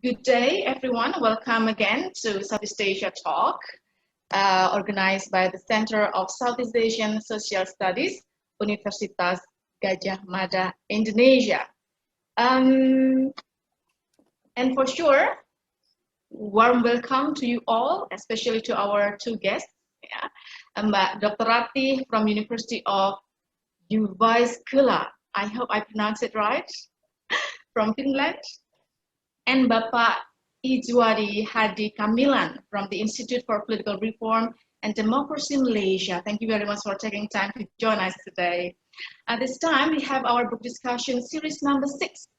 Good day, everyone. Welcome again to Southeast Asia Talk, organized by the Center of Southeast Asian Social Studies, Universitas Gadjah, Mada, Indonesia. And for sure, warm welcome to you all, especially to our two guests, Mbak Dr. Ratih from University of Jyvaskyla. I hope I pronounced it right, from Finland. And Bapak Idzuafi Hadi Kamilan from the Institute for Political Reform and Democracy Malaysia. Thank you very much for taking time to join us today. At this time, we have our book discussion series number 6.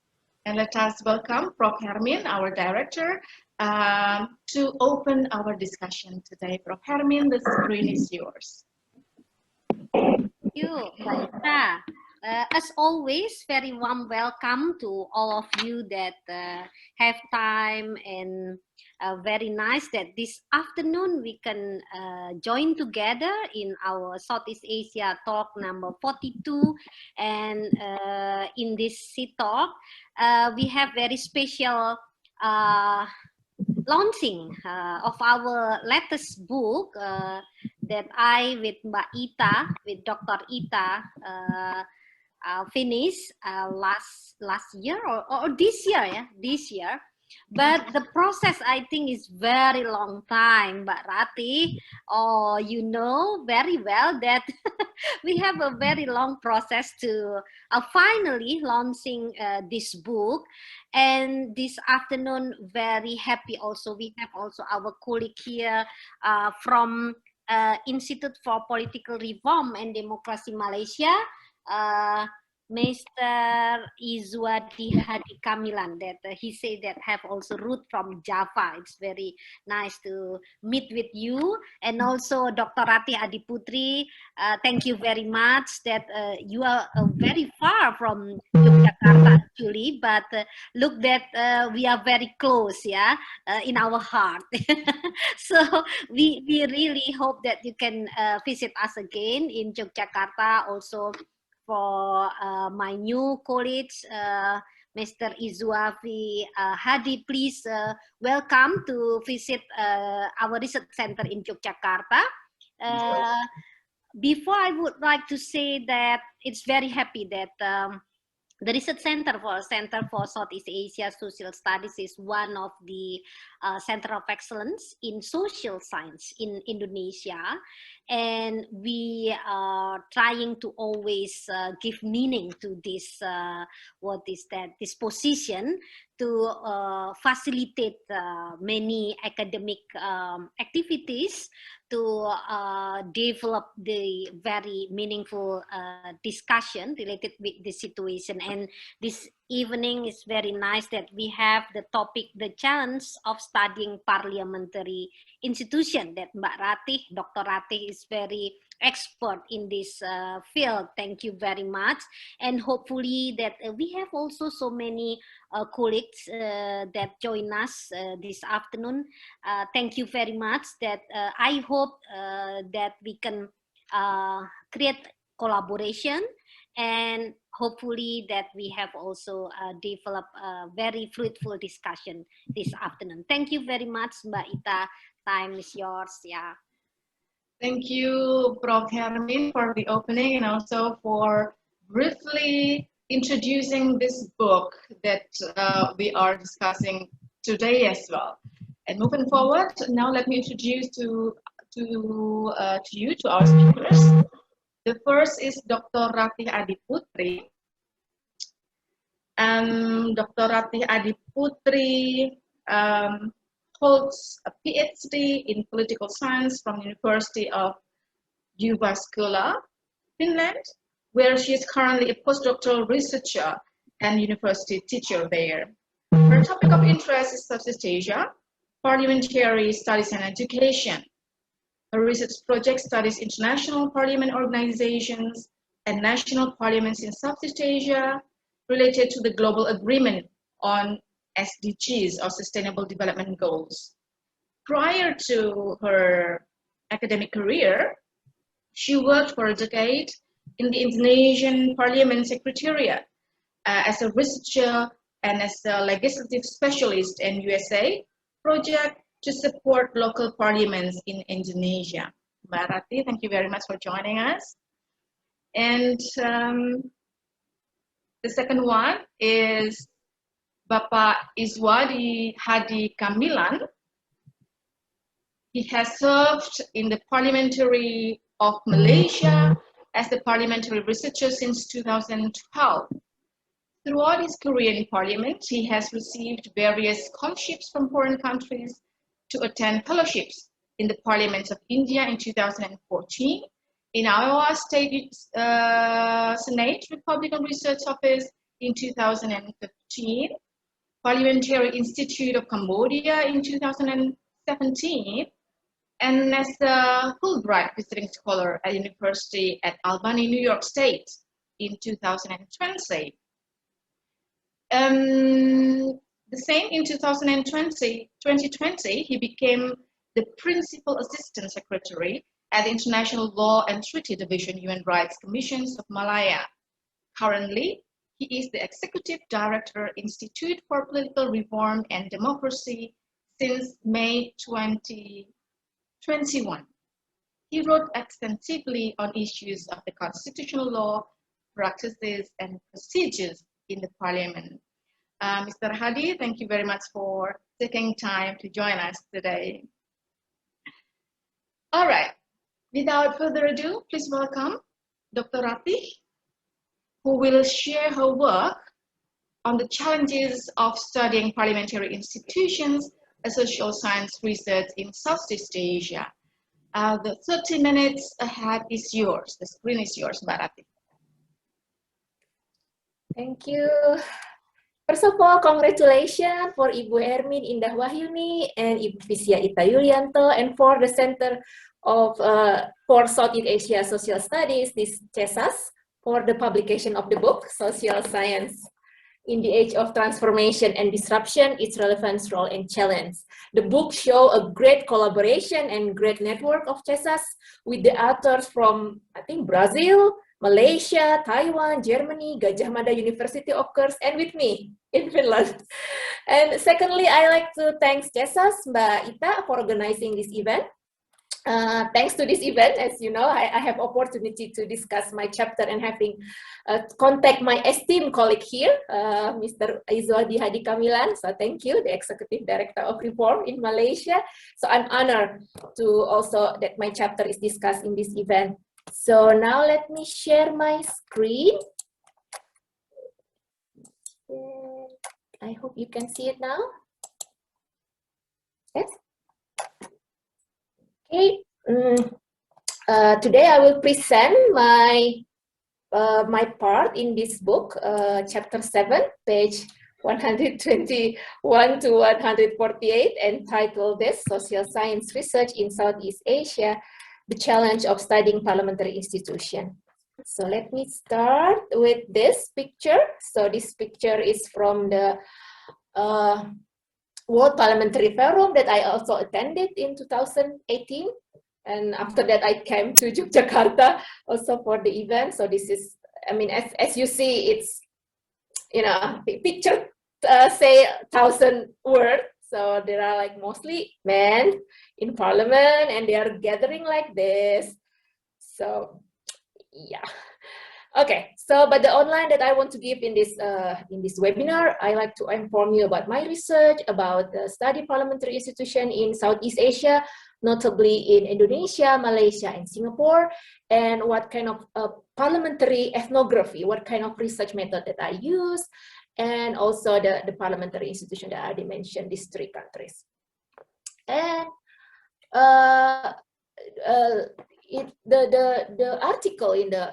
And let us welcome Prof. Hermin, our director, to open our discussion today. Prof. Hermin, the screen is yours. Thank you, Mbak Ita. As always, very warm welcome to all of you that have time, and very nice that this afternoon we can join together in our Southeast Asia talk number 42. And in this talk, we have very special launching of our latest book that I with Mbak Ita, with Dr. Ita, finished last year or this year, this year. But the process, I think, is very long time. But Ratih, you know very well that we have a very long process to finally launching this book. And this afternoon, very happy also. We have also our colleague here from Institute for Political Reform and Democracy Malaysia, Mr. Idzuafi Hadi Kamilan, that he said that have also root from Java. It's very nice to meet with you. And also Dr. Ratih Adiputri, thank you very much that you are very far from Yogyakarta actually, but look that we are very close, yeah, in our heart. So we really hope that you can visit us again in Yogyakarta. Also for my new colleagues, Mr. Idzuafi Hadi, please welcome to visit our research center in Yogyakarta. Before, I would like to say that it's very happy that the Research Center for Southeast Asia Social Studies is one of the Center of Excellence in Social Science in Indonesia. And we are trying to always give meaning to this, this position to facilitate many academic activities to develop the very meaningful discussion related with the situation. And this evening is very nice that we have the topic, the challenge of studying parliamentary institution, that Mbak Ratih, Dr. Ratih is very expert in this field. Thank you very much. And hopefully that we have also so many colleagues that join us this afternoon. Thank you very much. That I hope that we can create collaboration, and hopefully that we have also developed a very fruitful discussion this afternoon. Thank you very much, Mbak Ita. Time is yours. Yeah. Thank you, Prof. Hermin, for the opening, and also for briefly introducing this book that we are discussing today as well. And moving forward, now let me introduce to our speakers. The first is Dr. Ratih Adiputri. Dr. Ratih Adiputri holds a PhD in political science from the University of Jyvaskyla, Finland, where she is currently a postdoctoral researcher and university teacher there. Her topic of interest is Southeast Asia, parliamentary studies and education. Her research project studies international parliament organizations and national parliaments in Southeast Asia related to the global agreement on SDGs, or Sustainable Development Goals. Prior to her academic career, she worked for a decade in the Indonesian Parliament Secretariat as a researcher and as a legislative specialist in USA project to support local parliaments in Indonesia. Mbak Ratih, thank you very much for joining us. And the second one is Bapak Idzuafi Hadi Kamilan. He has served in the Parliamentary of Malaysia as the parliamentary researcher since 2012. Throughout his career in Parliament, he has received various scholarships from foreign countries to attend fellowships in the Parliament of India in 2014, in Iowa State Senate Republican Research Office in 2015, Parliamentary Institute of Cambodia in 2017, and as a Fulbright visiting scholar at University at Albany, New York State in 2020. The same in 2020, he became the Principal Assistant Secretary at the International Law and Treaty Division, Human Rights Commissions of Malaya. Currently, he is the Executive Director, Institute for Political Reform and Democracy since May 2021. He wrote extensively on issues of the constitutional law, practices, and procedures in the Parliament. Mr. Hadi, thank you very much for taking time to join us today. All right, without further ado, please welcome Dr. Ratih, who will share her work on the challenges of studying parliamentary institutions and social science research in Southeast Asia. The 30 minutes ahead is yours. The screen is yours, Mbak Ratih. Thank you. First of all, congratulations for Ibu Ermin Indah Wahyuni and Ibu Vissia Yulianto, and for the Center of for Southeast Asia Social Studies, this CESASS, for the publication of the book Social Science in the Age of Transformation and Disruption, Its Relevance, Role, and Challenge. The book shows a great collaboration and great network of CESASS with the authors from, I think, Brazil, Malaysia, Taiwan, Germany, Gadjah Mada University, of course, and with me in Finland. And secondly, I like to thank CESASS, Mbak Ita, for organizing this event. Thanks to this event, as you know, I have opportunity to discuss my chapter and having contact my esteemed colleague here, Mr. Idzuafi Hadi Kamilan. So thank you, the Executive Director of Reform in Malaysia. So I'm honored to also that my chapter is discussed in this event. So now let me share my screen. I hope you can see it now. Yes. Okay. Today I will present my my part in this book, chapter 7, page 121 to 148, entitled this Social Science Research in Southeast Asia, the Challenge of Studying Parliamentary Institution. So let me start with this picture. So this picture is from the World Parliamentary Forum that I also attended in 2018. And after that, I came to Yogyakarta also for the event. So this is, I mean, as you see, it's, you know, picture say 1,000 words. So there are like mostly men in parliament and they are gathering like this. So yeah. Okay, so but the online that I want to give in this webinar, I like to inform you about my research about the study parliamentary institution in Southeast Asia, notably in Indonesia, Malaysia, and Singapore, and what kind of parliamentary ethnography, what kind of research method that I use, and also the parliamentary institution that I already mentioned, these 3 countries. And the article in the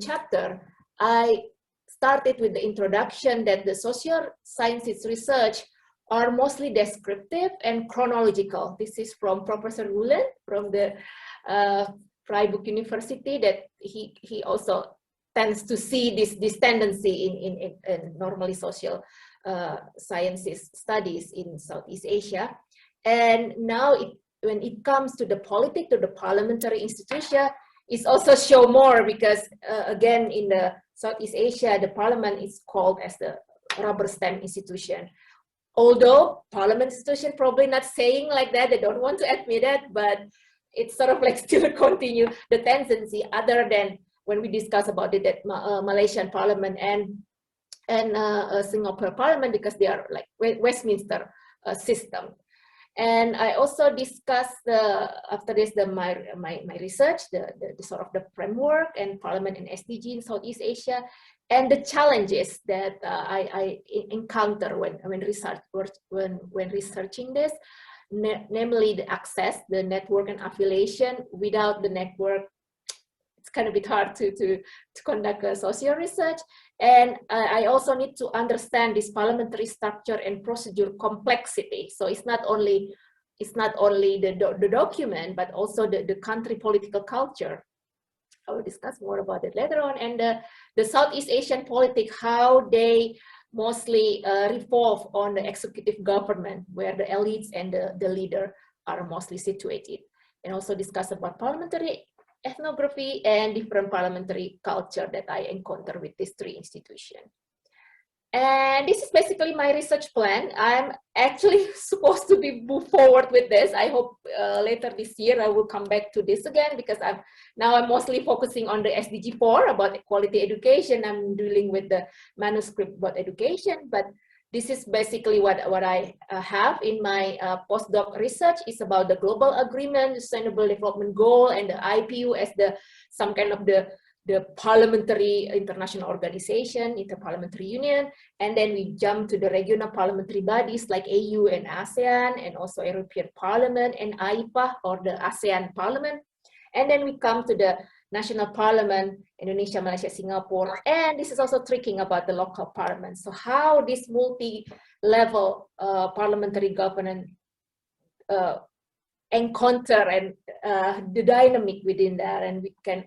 chapter, I started with the introduction that the social sciences research are mostly descriptive and chronological. This is from Professor Wulen from the Freiburg University, that he also tends to see this tendency in normally social sciences studies in Southeast Asia. And now when it comes to the politics, to the parliamentary institution, it's also show more because again in the Southeast Asia, the parliament is called as the rubber stamp institution. Although parliament institution probably not saying like that, they don't want to admit that, but it's sort of like still continue the tendency, other than when we discuss about it at Malaysian Parliament and Singapore Parliament, because they are like Westminster system. And I also discussed after this my research, the sort of the framework and Parliament and SDG in Southeast Asia, and the challenges that I encounter when researching this, namely the access, the network and affiliation. Without the network, it's kind of a bit hard to conduct a social research. And I also need to understand this parliamentary structure and procedure complexity. So it's not only the document, but also the country political culture. I will discuss more about it later on. And the Southeast Asian politics, how they mostly revolve on the executive government, where the elites and the leader are mostly situated. And also discuss about parliamentary ethnography and different parliamentary culture that I encounter with these three institutions. And this is basically my research plan. I'm actually supposed to move forward with this. I hope later this year I will come back to this again, because I'm mostly focusing on the SDG 4 about quality education. I'm dealing with the manuscript about education, but this is basically what I have in my postdoc research. Is about the global agreement, the sustainable development goal, and the IPU as some kind of the parliamentary international organization, interparliamentary union. And then we jump to the regional parliamentary bodies like AU and ASEAN, and also European Parliament and AIPA, or the ASEAN Parliament. And then we come to the national parliament, Indonesia, Malaysia, Singapore, and this is also tricking about the local parliament. So how this multi-level parliamentary governance encounter and the dynamic within that, and we can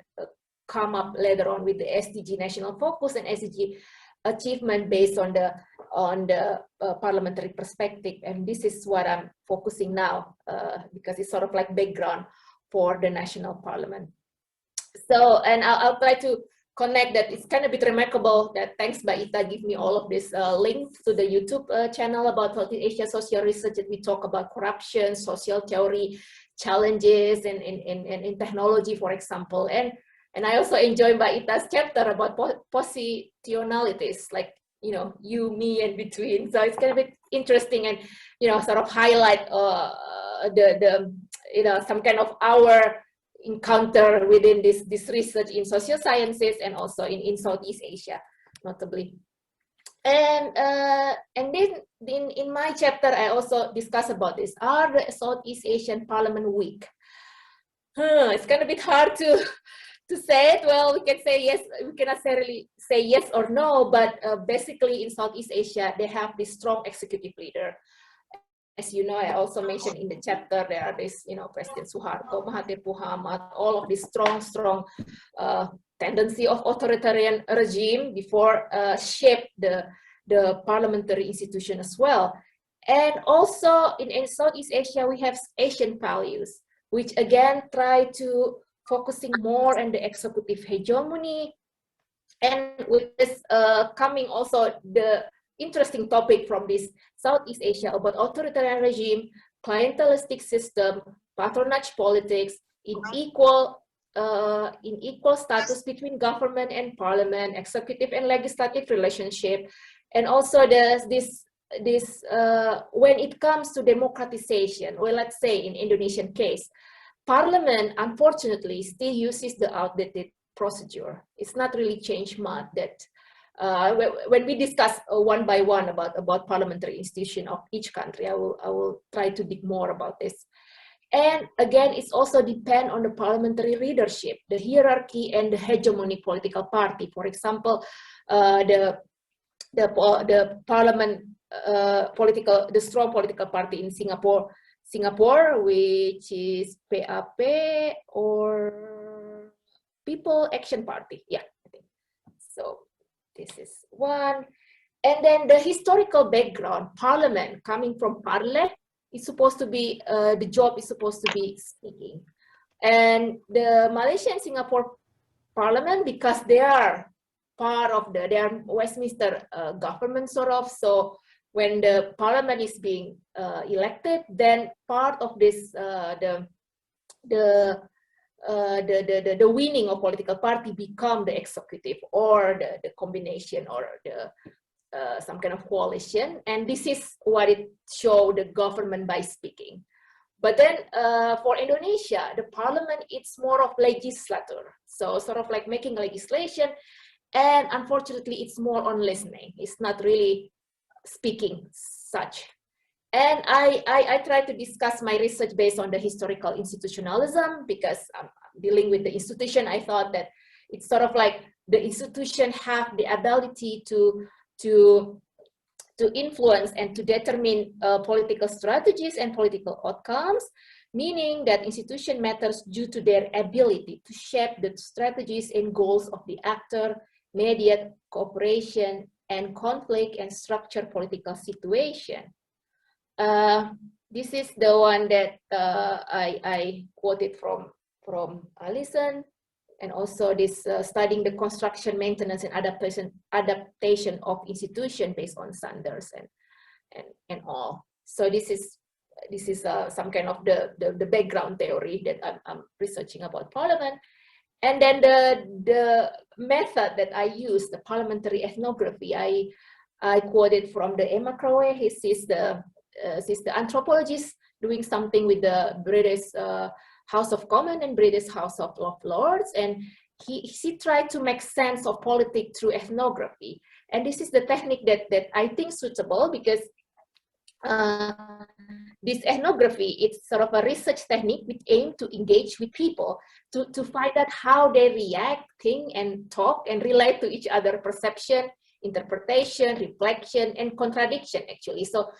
come up later on with the SDG national focus and SDG achievement based on the parliamentary perspective. And this is what I'm focusing now, because it's sort of like background for the national parliament. So, and I'll try to connect that. It's kind of a bit remarkable that thanks by Ita give me all of this links to the YouTube channel about Southeast Asia social research, that we talk about corruption, social theory, challenges, and in technology, for example. And I also enjoy by Ita's chapter about positionalities, like, you know, you, me, and between. So it's kind of a bit interesting, and, you know, sort of highlight some kind of our encounter within this research in social sciences and also in Southeast Asia, notably. And then in my chapter, I also discuss about this. Are the Southeast Asian Parliament weak? It's kind of a bit hard to say it. Well, we can say yes, we cannot necessarily say yes or no, but basically in Southeast Asia, they have this strong executive leader. As you know, I also mentioned in the chapter, there are this, you know, President Suharto, Mahathir Mohamad, all of this strong tendency of authoritarian regime before shape the parliamentary institution as well. And also in Southeast Asia, we have Asian values, which again try to focusing more on the executive hegemony. And with this coming also the interesting topic from this Southeast Asia about authoritarian regime, clientelistic system, patronage politics, in equal status between government and parliament, executive and legislative relationship, and also there's this when it comes to democratization, well, let's say in Indonesian case, parliament unfortunately still uses the outdated procedure. It's not really changed much. That when we discuss one by one about parliamentary institution of each country, I will try to dig more about this. And again, it's also depend on the parliamentary leadership, the hierarchy, and the hegemony political party. For example, the strong political party in Singapore, which is PAP or People Action Party. Yeah, I think so. This is one. And then the historical background, parliament coming from parle, is supposed to be, the job is supposed to be speaking. And the Malaysia and Singapore parliament, because they are part of their Westminster government sort of. So when the parliament is being elected, then part of this the winning of political party become the executive or the combination or the some kind of coalition, and this is what it showed the government by speaking. But then for Indonesia, the parliament, it's more of legislator, so sort of like making legislation, and unfortunately it's more on listening. It's not really speaking such. And I try to discuss my research based on the historical institutionalism, because I'm dealing with the institution. I thought that it's sort of like the institution have the ability to influence and to determine political strategies and political outcomes, meaning that institution matters due to their ability to shape the strategies and goals of the actor, mediate cooperation and conflict and structure political situation. This is the one that I quoted from Alison, and also this studying the construction, maintenance, and adaptation of institution based on Sanders and all. So this is some kind of the background theory that I'm researching about parliament. And then the method that I use, the parliamentary ethnography, I quoted from the Emma Crowley. She's the anthropologist doing something with the British House of Commons and British House of Lords, and she tried to make sense of politics through ethnography. And this is the technique that I think suitable, because this ethnography, it's sort of a research technique which aims to engage with people to find out how they react, think, and talk, and relate to each other, perception, interpretation, reflection, and contradiction, actually. So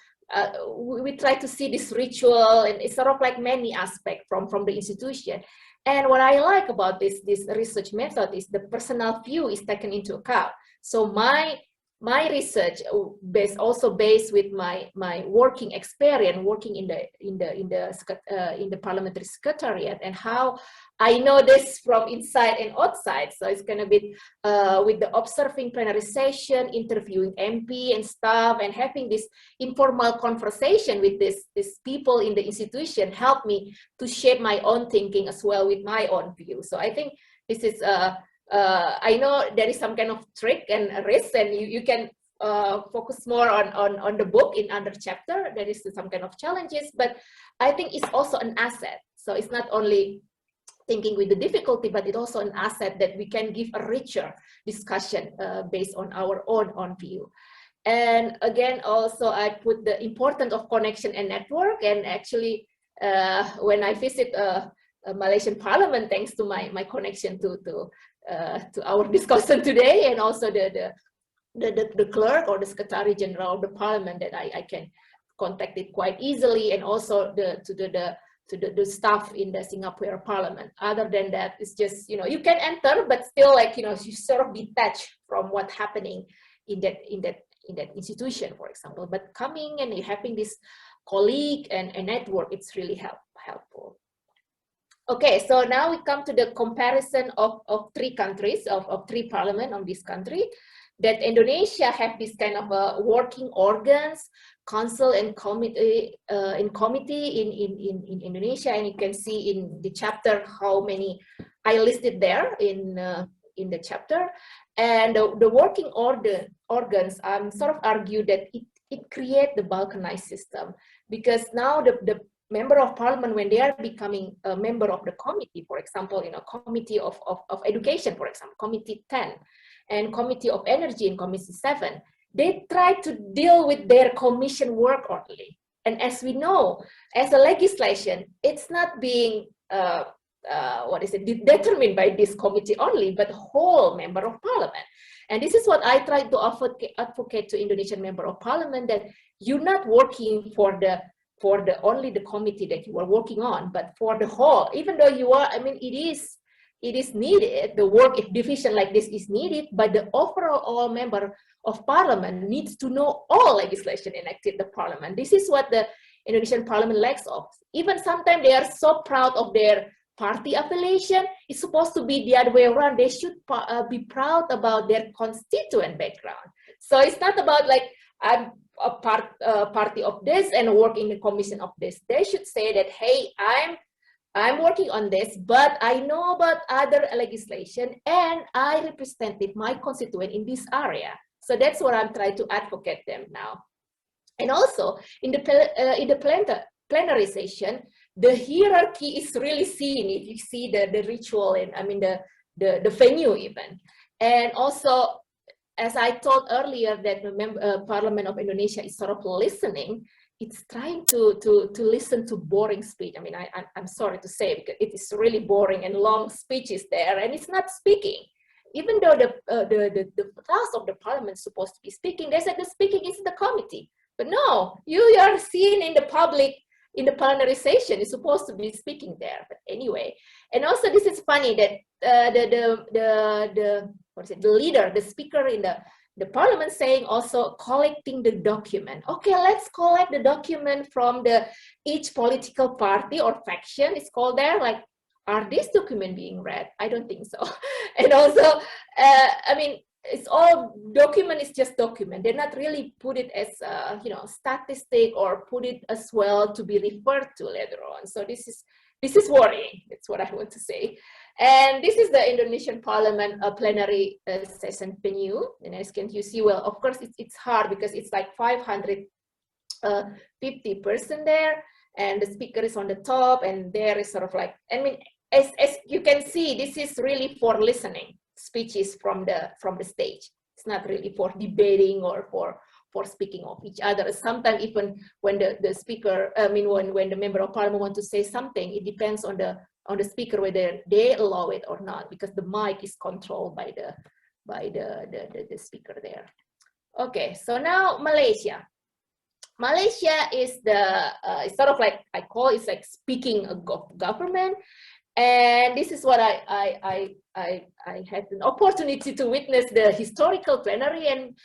we try to see this ritual, and it's sort of like many aspects from the institution. And what I like about this research method is the personal view is taken into account. So my research also based with my working experience working in the parliamentary secretariat, and how I know this from inside and outside. So it's gonna be with the observing plenary session, interviewing MP and staff, and having this informal conversation with these people in the institution helped me to shape my own thinking as well with my own view. So I think this is I know there is some kind of trick and risk, and you can focus more on the book in other chapter. There is some kind of challenges, but I think it's also an asset. So it's not only thinking with the difficulty, but it's also an asset that we can give a richer discussion based on our own view. And again, also I put the importance of connection and network. And actually, when I visit Malaysian Parliament, thanks to my connection to our discussion today, and also the clerk or the Secretary General of the Parliament, that I can contact it quite easily, and also the staff in the Singaporean Parliament. Other than that, it's just, you can enter, but still, like, you sort of detached from what's happening in that institution, for example. But coming and having this colleague and a network, it's really helpful. Okay, so now we come to the comparison of three countries, of three parliaments of this country. That Indonesia have this kind of working organs, council and committee in Indonesia, and you can see in the chapter how many I listed there in the chapter. And the working organs, sort of argue that it creates the balkanized system, because now the member of parliament, when they are becoming a member of the committee, for example, committee of education, for example, committee 10, and committee of energy in committee 7, they try to deal with their commission work only. And as we know, as a legislation, it's not being determined by this committee only, but whole member of parliament. And this is what I try to advocate to Indonesian member of parliament, that you're not working for only the committee that you are working on, but for the whole. Even though you are, it is needed, the work division like this is needed, but the overall member of parliament needs to know all legislation enacted in the parliament. This is what the Indonesian parliament lacks of. Even sometimes they are so proud of their party affiliation. It's supposed to be the other way around. They should be proud about their constituent background. So it's not about like, I'm a party of this and work in the commission of this. They should say that, hey, I'm working on this, but I know about other legislation and I represented my constituent in this area. So that's what I'm trying to advocate them now. And also in the plenary session, the hierarchy is really seen if you see the ritual and I mean the venue even. And also, as I told earlier, that the Parliament of Indonesia is sort of listening. It's trying to listen to boring speech. I mean, I'm sorry to say, because it is really boring and long speeches there, and it's not speaking. Even though the task of the Parliament is supposed to be speaking, they said the speaking is the committee. But no, you are seen in the public, in the plenary session, is supposed to be speaking there. But anyway, and also this is funny that the leader, the speaker in the Parliament saying also collecting the document. Okay, let's collect the document from each political party or faction. It's called there, like, are these documents being read? I don't think so. And also, I mean, it's all document is just document. They're not really put it as you know, statistic or put it as well to be referred to later on. So this is worrying. That's what I want to say. And this is the Indonesian Parliament plenary session venue. And as you see, well, of course, it's hard because it's like 550 person there, and the speaker is on the top, and there is sort of like, I mean, as you can see, this is really for listening speeches from the stage. It's not really for debating or for speaking of each other. Sometimes even when the speaker, I mean, when the member of Parliament want to say something, it depends on the speaker whether they allow it or not, because the mic is controlled by the speaker there. Okay, so now Malaysia. Malaysia is it's sort of like, I call it's like speaking of government. And this is what I had an opportunity to witness the historical plenary, and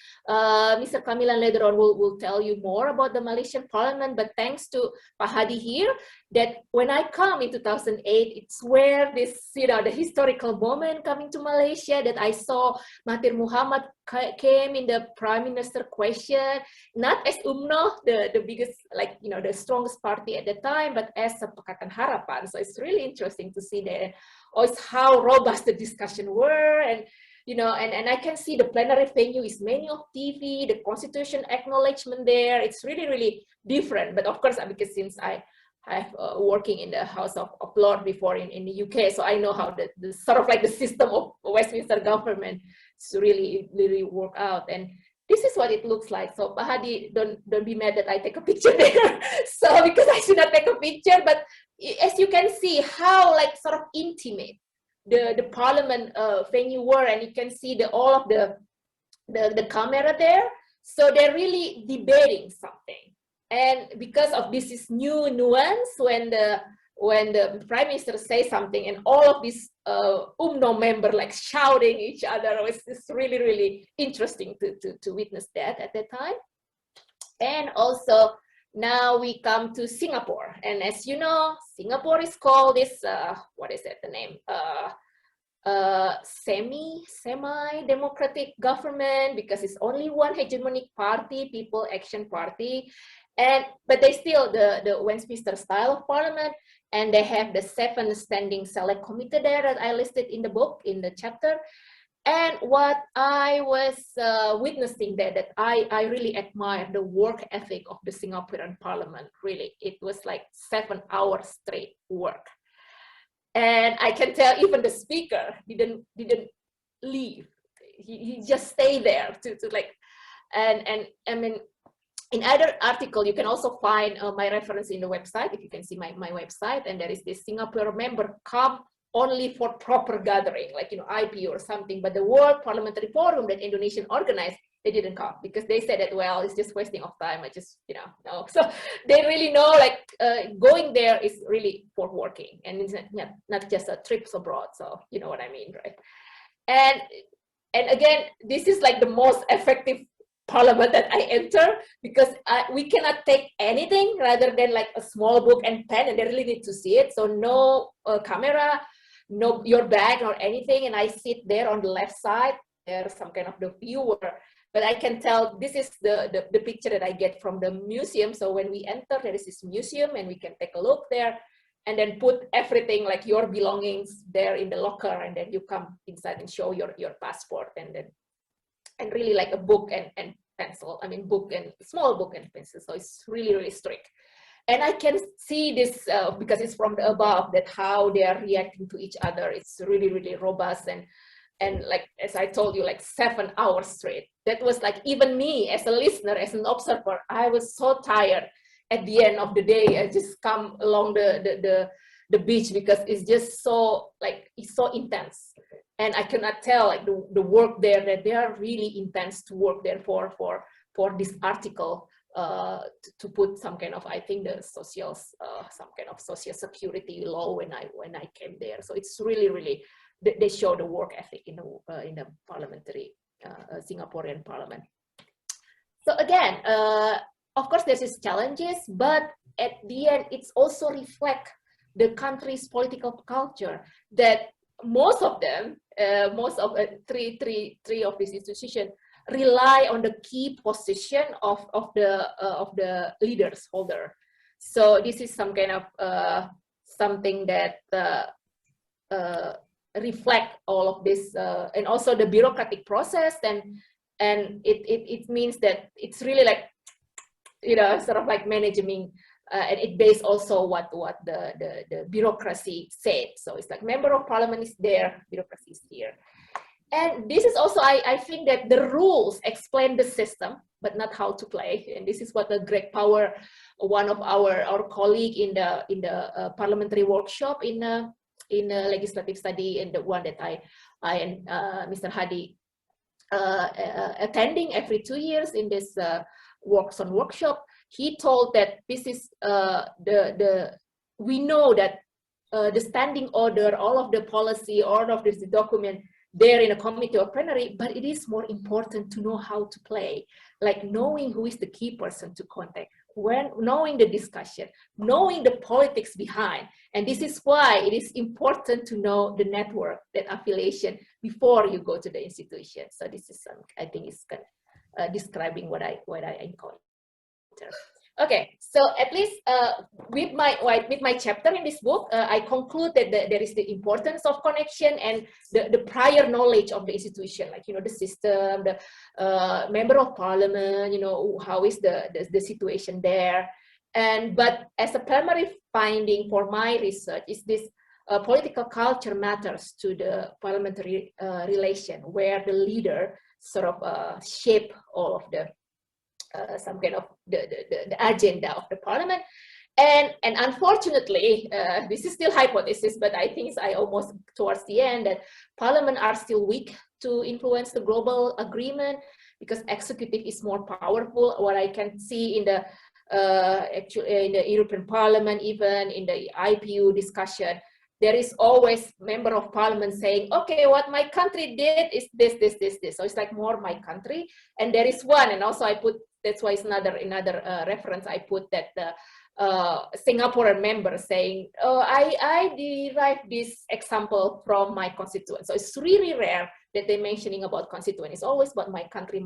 Mr. Kamilan later on will tell you more about the Malaysian Parliament. But thanks to Pak Hadi here, that when I come in 2008, it's where this, you know, the historical moment coming to Malaysia, that I saw Mahathir Mohamad came in the Prime Minister question, not as UMNO, the biggest, like, you know, the strongest party at the time, but as a Pakatan Harapan. So it's really interesting to see that. Or it's how robust the discussion were, and you know, and I can see the plenary venue is many of TV, the Constitution acknowledgement there. It's really different. But of course, because since I have working in the House of Lords before in the UK, so I know how the sort of like the system of Westminster government to really work out. And this is what it looks like. So Pak Hadi, don't be mad that I take a picture there. So because I should not take a picture, but as you can see how like sort of intimate the Parliament venue were, and you can see all of the camera there. So they're really debating something. And because of this is new nuance, when the Prime Minister says something and all of these UMNO member like shouting each other, it's really interesting to witness that at that time. And also now we come to Singapore, and as you know, Singapore is called this what is it, the name, semi-democratic government, because it's only one hegemonic party, People Action Party. But they still the Westminster style of parliament, and they have the 7 standing select committee there that I listed in the book, in the chapter. And what I was witnessing there, that I really admire the work ethic of the Singaporean Parliament. Really, it was like 7 hours straight work, and I can tell even the speaker didn't leave. He just stayed there to like, and I mean. In other article, you can also find my reference in the website, if you can see my website, and there is this Singapore member come only for proper gathering, like, you know, IP or something, but the World Parliamentary Forum that Indonesian organized, they didn't come because they said that, well, it's just wasting of time. I just, you know, no. So they really know, like, going there is really for working, and it's not just a trips abroad. So you know what I mean, right? And again, this is like the most effective parliament that I enter, because we cannot take anything rather than like a small book and pen, and they really need to see it. So no camera, no your bag or anything, and I sit there on the left side. There's some kind of the viewer, but I can tell this is the picture that I get from the museum. So when we enter, there is this museum, and we can take a look there, and then put everything like your belongings there in the locker, and then you come inside and show your passport, and then really like a book and pencil. I mean, book and small book and pencil. So it's really, really strict. And I can see this because it's from the above, that how they are reacting to each other. It's really, really robust. And like, as I told you, like 7 hours straight. That was like, even me as a listener, as an observer, I was so tired at the end of the day. I just come along the beach, because it's just so, like, it's so intense. And I cannot tell, like, the work there, that they are really intense to work there for this article, to put some kind of, I think, the social, some kind of social security law when I came there. So it's really, really, they show the work ethic in the parliamentary Singaporean Parliament. So again, of course, there's these challenges, but at the end, it's also reflect the country's political culture, that most of them, three of these institutions rely on the key position of the leaders holder. So this is some kind of something that reflect all of this, and also the bureaucratic process, and it means that it's really like, you know, sort of like managing. And it based also what the bureaucracy said. So it's like member of parliament is there, bureaucracy is here. And this is also, I think that the rules explain the system, but not how to play. And this is what the Greg Power, one of our colleague in the parliamentary workshop in legislative study, and the one that I and Mr. Hadi attending every 2 years in this workshop. He told that this is we know that the standing order, all of the policy, all of this document there in a committee or plenary, but it is more important to know how to play, like knowing who is the key person to contact, knowing the discussion, knowing the politics behind. And this is why it is important to know the network, that affiliation, before you go to the institution. So this is I think it's kind of describing what I encounter. Okay, so at least with my chapter in this book, I conclude that there is the importance of connection and the prior knowledge of the institution, like, you know, the system, the member of parliament, you know, how is the situation there. But as a primary finding for my research is this political culture matters to the parliamentary relation, where the leader sort of shape all of the some kind of the agenda of the parliament. And unfortunately, this is still hypothesis, but I think I almost towards the end, that parliament are still weak to influence the global agreement, because executive is more powerful. What I can see in the actually in the European Parliament, even in the IPU discussion, there is always member of parliament saying, okay, what my country did is this. So it's like more my country. And there is one, and also I put, that's why it's another reference I put, that the Singaporean member saying, oh, I derived this example from my constituent. So it's really rare that they're mentioning about constituent. It's always about my country,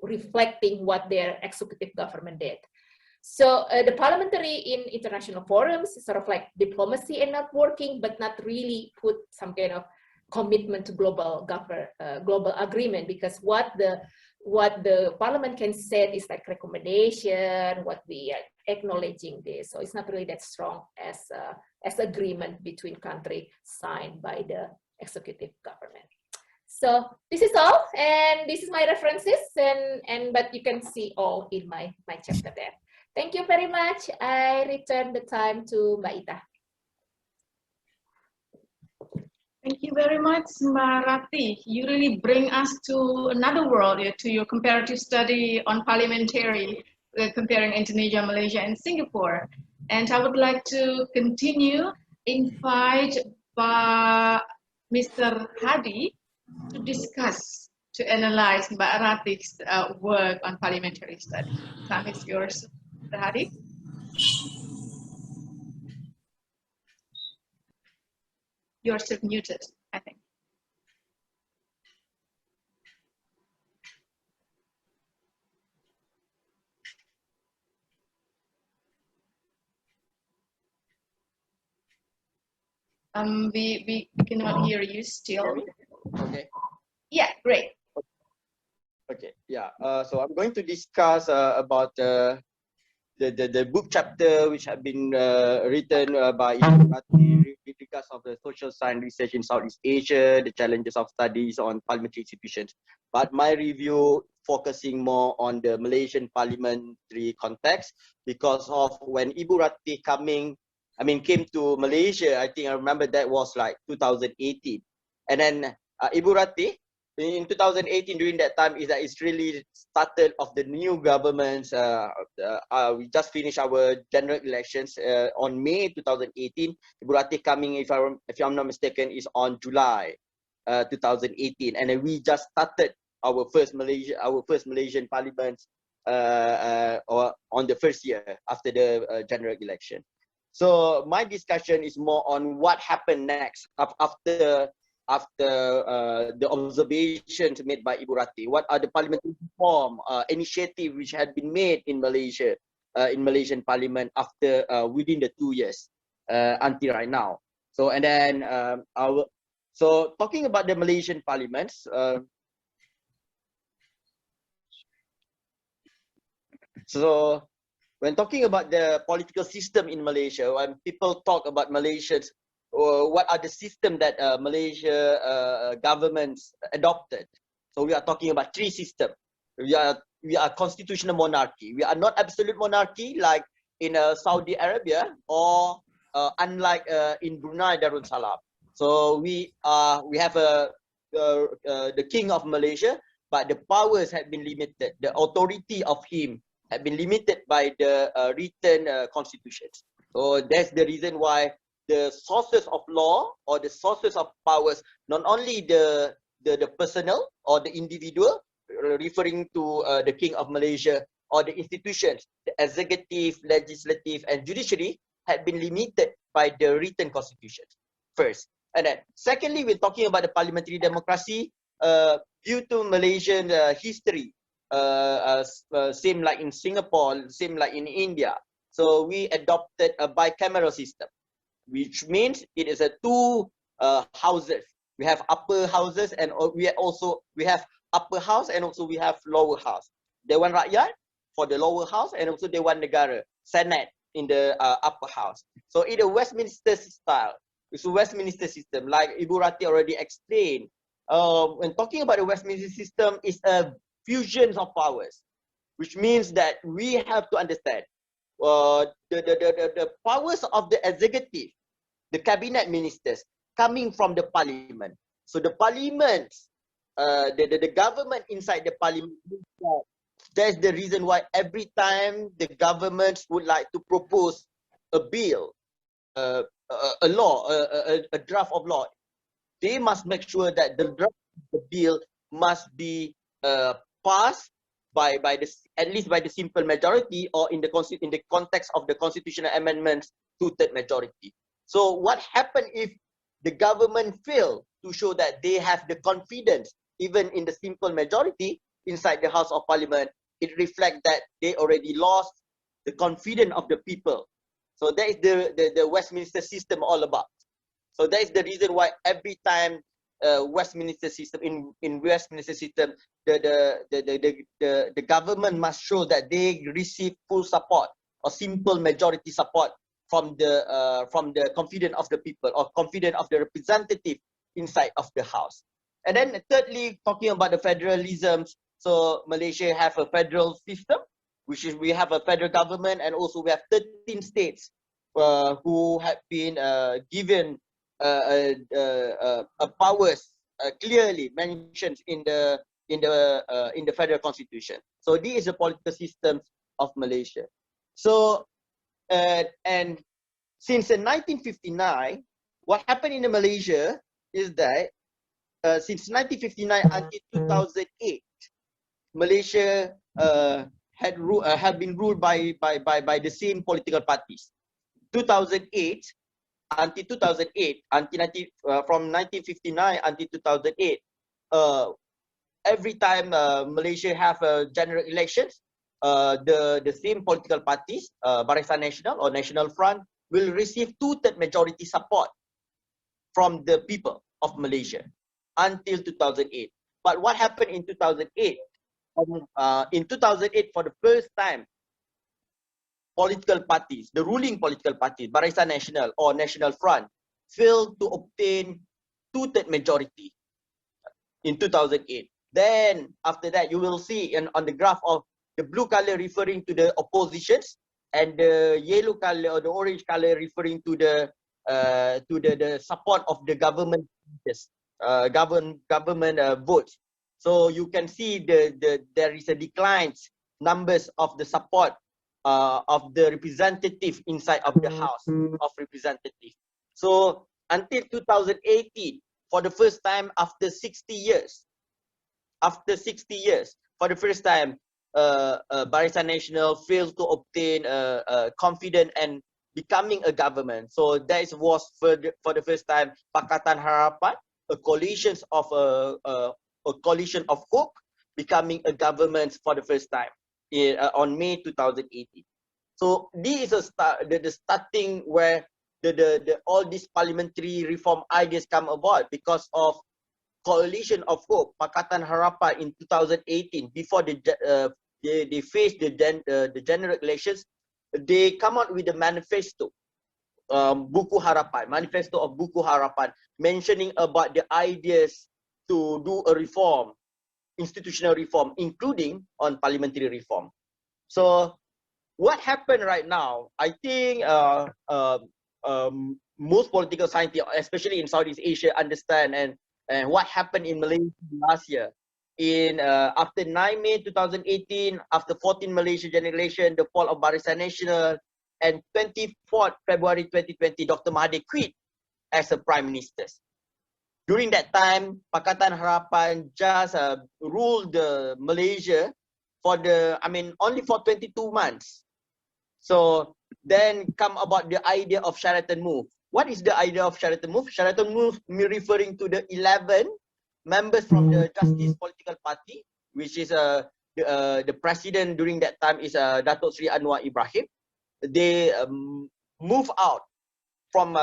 reflecting what their executive government did. So the parliamentary in international forums is sort of like diplomacy and networking, but not really put some kind of commitment to global agreement, because what the parliament can say is like recommendation, what we are acknowledging this. So it's not really that strong as agreement between country signed by the executive government. So this is all, and this is my references, but you can see all in my chapter there. Thank you very much. I return the time to Mbak Ita. Thank you very much, Ratih. You really bring us to another world, to your comparative study on parliamentary, comparing Indonesia, Malaysia, and Singapore. And I would like to continue, invite Mr. Hadi to discuss to analyze Mbak Ratih's work on parliamentary studies. Time is yours, Mr. Hadi. You're still muted, I think. We cannot hear you still. Okay. Yeah, great. Okay. Yeah. So I'm going to discuss about the book chapter which have been written by Ratih with regards of the social science research in Southeast Asia, the challenges of studies on parliamentary institutions. But my review focusing more on the Malaysian parliamentary context because of when Ibu Ratih came to Malaysia. I think I remember that was like 2018, and then Ibu Ratih in 2018 during that time is that it's really started of the new governments. We just finished our general elections on May 2018. Ibu Ratih coming, if I'm not mistaken, is on July 2018, and then we just started our first Malaysian parliament or on the first year after the general election. So my discussion is more on what happened next after the observations made by Ibu Ratih. What are the parliamentary reform initiative which had been made in Malaysia, in Malaysian Parliament after within the 2 years until right now. So and then so talking about the Malaysian parliaments. So when talking about the political system in Malaysia, when people talk about Malaysians, what are the system that Malaysia governments adopted? So we are talking about 3 systems. We are constitutional monarchy. We are not absolute monarchy like in Saudi Arabia or unlike in Brunei Darussalam. So we have the king of Malaysia, but the powers have been limited. The authority of him have been limited by the written constitutions. So that's the reason why the sources of law or the sources of powers, not only the personal or the individual, referring to the King of Malaysia, or the institutions, the executive, legislative, and judiciary, had been limited by the written constitutions first. And then secondly, we're talking about the parliamentary democracy due to Malaysian history. Same like in Singapore, same like in India. So we adopted a bicameral system, which means it is a 2 houses. We have upper houses and we have upper house and also we have lower house. Dewan Rakyat for the lower house and also Dewan Negara, Senate in the upper house. So in the Westminster style, it's a Westminster system like Ibu Ratih already explained. When talking about the Westminster system, is a fusion of powers, which means that we have to understand the powers of the executive, the cabinet ministers coming from the parliament. So the parliament, the government inside the parliament, that's the reason why every time the governments would like to propose a bill, a law, a draft of law, they must make sure that the draft of the bill must be passed by at least by the simple majority, or in the context of the constitutional amendments, 2/3 majority. So what happened if the government fail to show that they have the confidence even in the simple majority inside the House of Parliament? It reflects that they already lost the confidence of the people. So that is the Westminster system all about. So that is the reason why every time Westminster system in Westminster system, the government must show that they receive full support or simple majority support from the confidence of the people or confidence of the representative inside of the house. And then thirdly, talking about the federalism, so Malaysia have a federal system, which is we have a federal government, and also we have 13 states who have been given powers clearly mentioned in the federal constitution. So this is the political system of Malaysia. So and since 1959, what happened in Malaysia is that since 1959 until 2008, Malaysia had been ruled by the same political parties. 2008 until 2008, from 1959 until 2008, every time Malaysia have general elections, the same political parties, Barisan Nasional or National Front, will receive 2/3 majority support from the people of Malaysia until 2008. But what happened in 2008? In 2008, for the first time, political parties, the ruling political parties, Barisan Nasional or National Front, failed to obtain 2/3 majority in 2008. Then after that, you will see on the graph of the blue color referring to the oppositions, and the yellow color or the orange color referring to the support of the government, government votes. So you can see there is a decline numbers of the support of the representative inside of the House of Representatives. So until 2018, for the first time after 60 years, for the first time, Barisan Nasional failed to obtain confidence and becoming a government. So that was for the first time Pakatan Harapan, a coalition of hope, becoming a government for the first time on May 2018. So this is the starting where all these parliamentary reform ideas come about because of coalition of hope, Pakatan Harapan in 2018. Before they faced the general elections, they come out with a manifesto, manifesto of Buku Harapan, mentioning about the ideas to do a reform, institutional reform, including on parliamentary reform. So what happened right now, I think most political scientists, especially in Southeast Asia, understand and what happened in Malaysia last year. After 9 May 2018, after 14 Malaysia general election, the fall of Barisan Nasional, and 24th February 2020, Dr. Hadi quit as a Prime Minister. During that time, Pakatan Harapan just ruled Malaysia for only for 22 months. So then come about the idea of Sheraton Move. What is the idea of Sheraton Move? Sheraton Move referring to the 11 members from the Justice Political Party, which is the president during that time is Datuk Sri Anwar Ibrahim. They move out from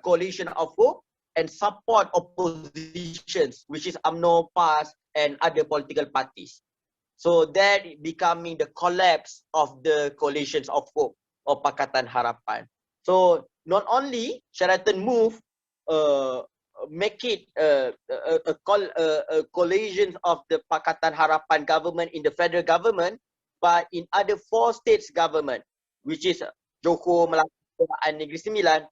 coalition of hope and support oppositions, which is UMNO, PAS, and other political parties. So that becoming the collapse of the coalitions of hope or Pakatan Harapan. So not only Sheraton Move make it a coalition of the Pakatan Harapan government in the federal government, but in other 4 states government, which is Johor, Melaka, and Negeri Sembilan,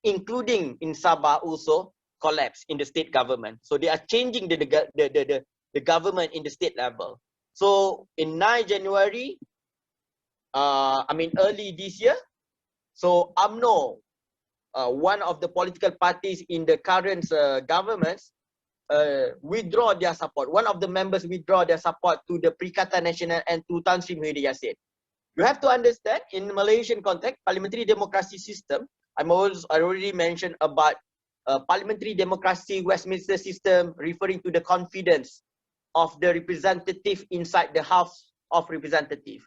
including in Sabah also collapse in the state government. So they are changing the government in the state level. So in 9 January, early this year, so UMNO, one of the political parties in the current governments, withdraw their support. One of the members withdraw their support to the Perikatan Nasional and to Tan Sri Muhyiddin Yassin. You have to understand, in Malaysian context, parliamentary democracy system, I already mentioned about parliamentary democracy Westminster system, referring to the confidence of the representative inside the House of Representatives.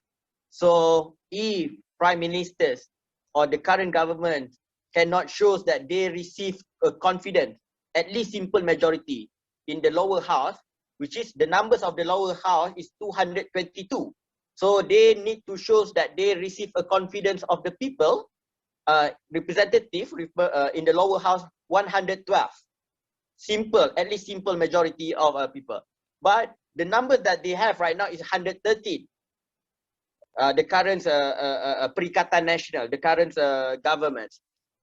So if prime ministers or the current government cannot show that they receive a confidence, at least simple majority in the lower house, which is the numbers of the lower house is 222. So they need to show that they receive a confidence of the people, representative in the lower house 112. Simple, at least simple majority of people. But the number that they have right now is 113. The current Perikatan Nasional, the current government.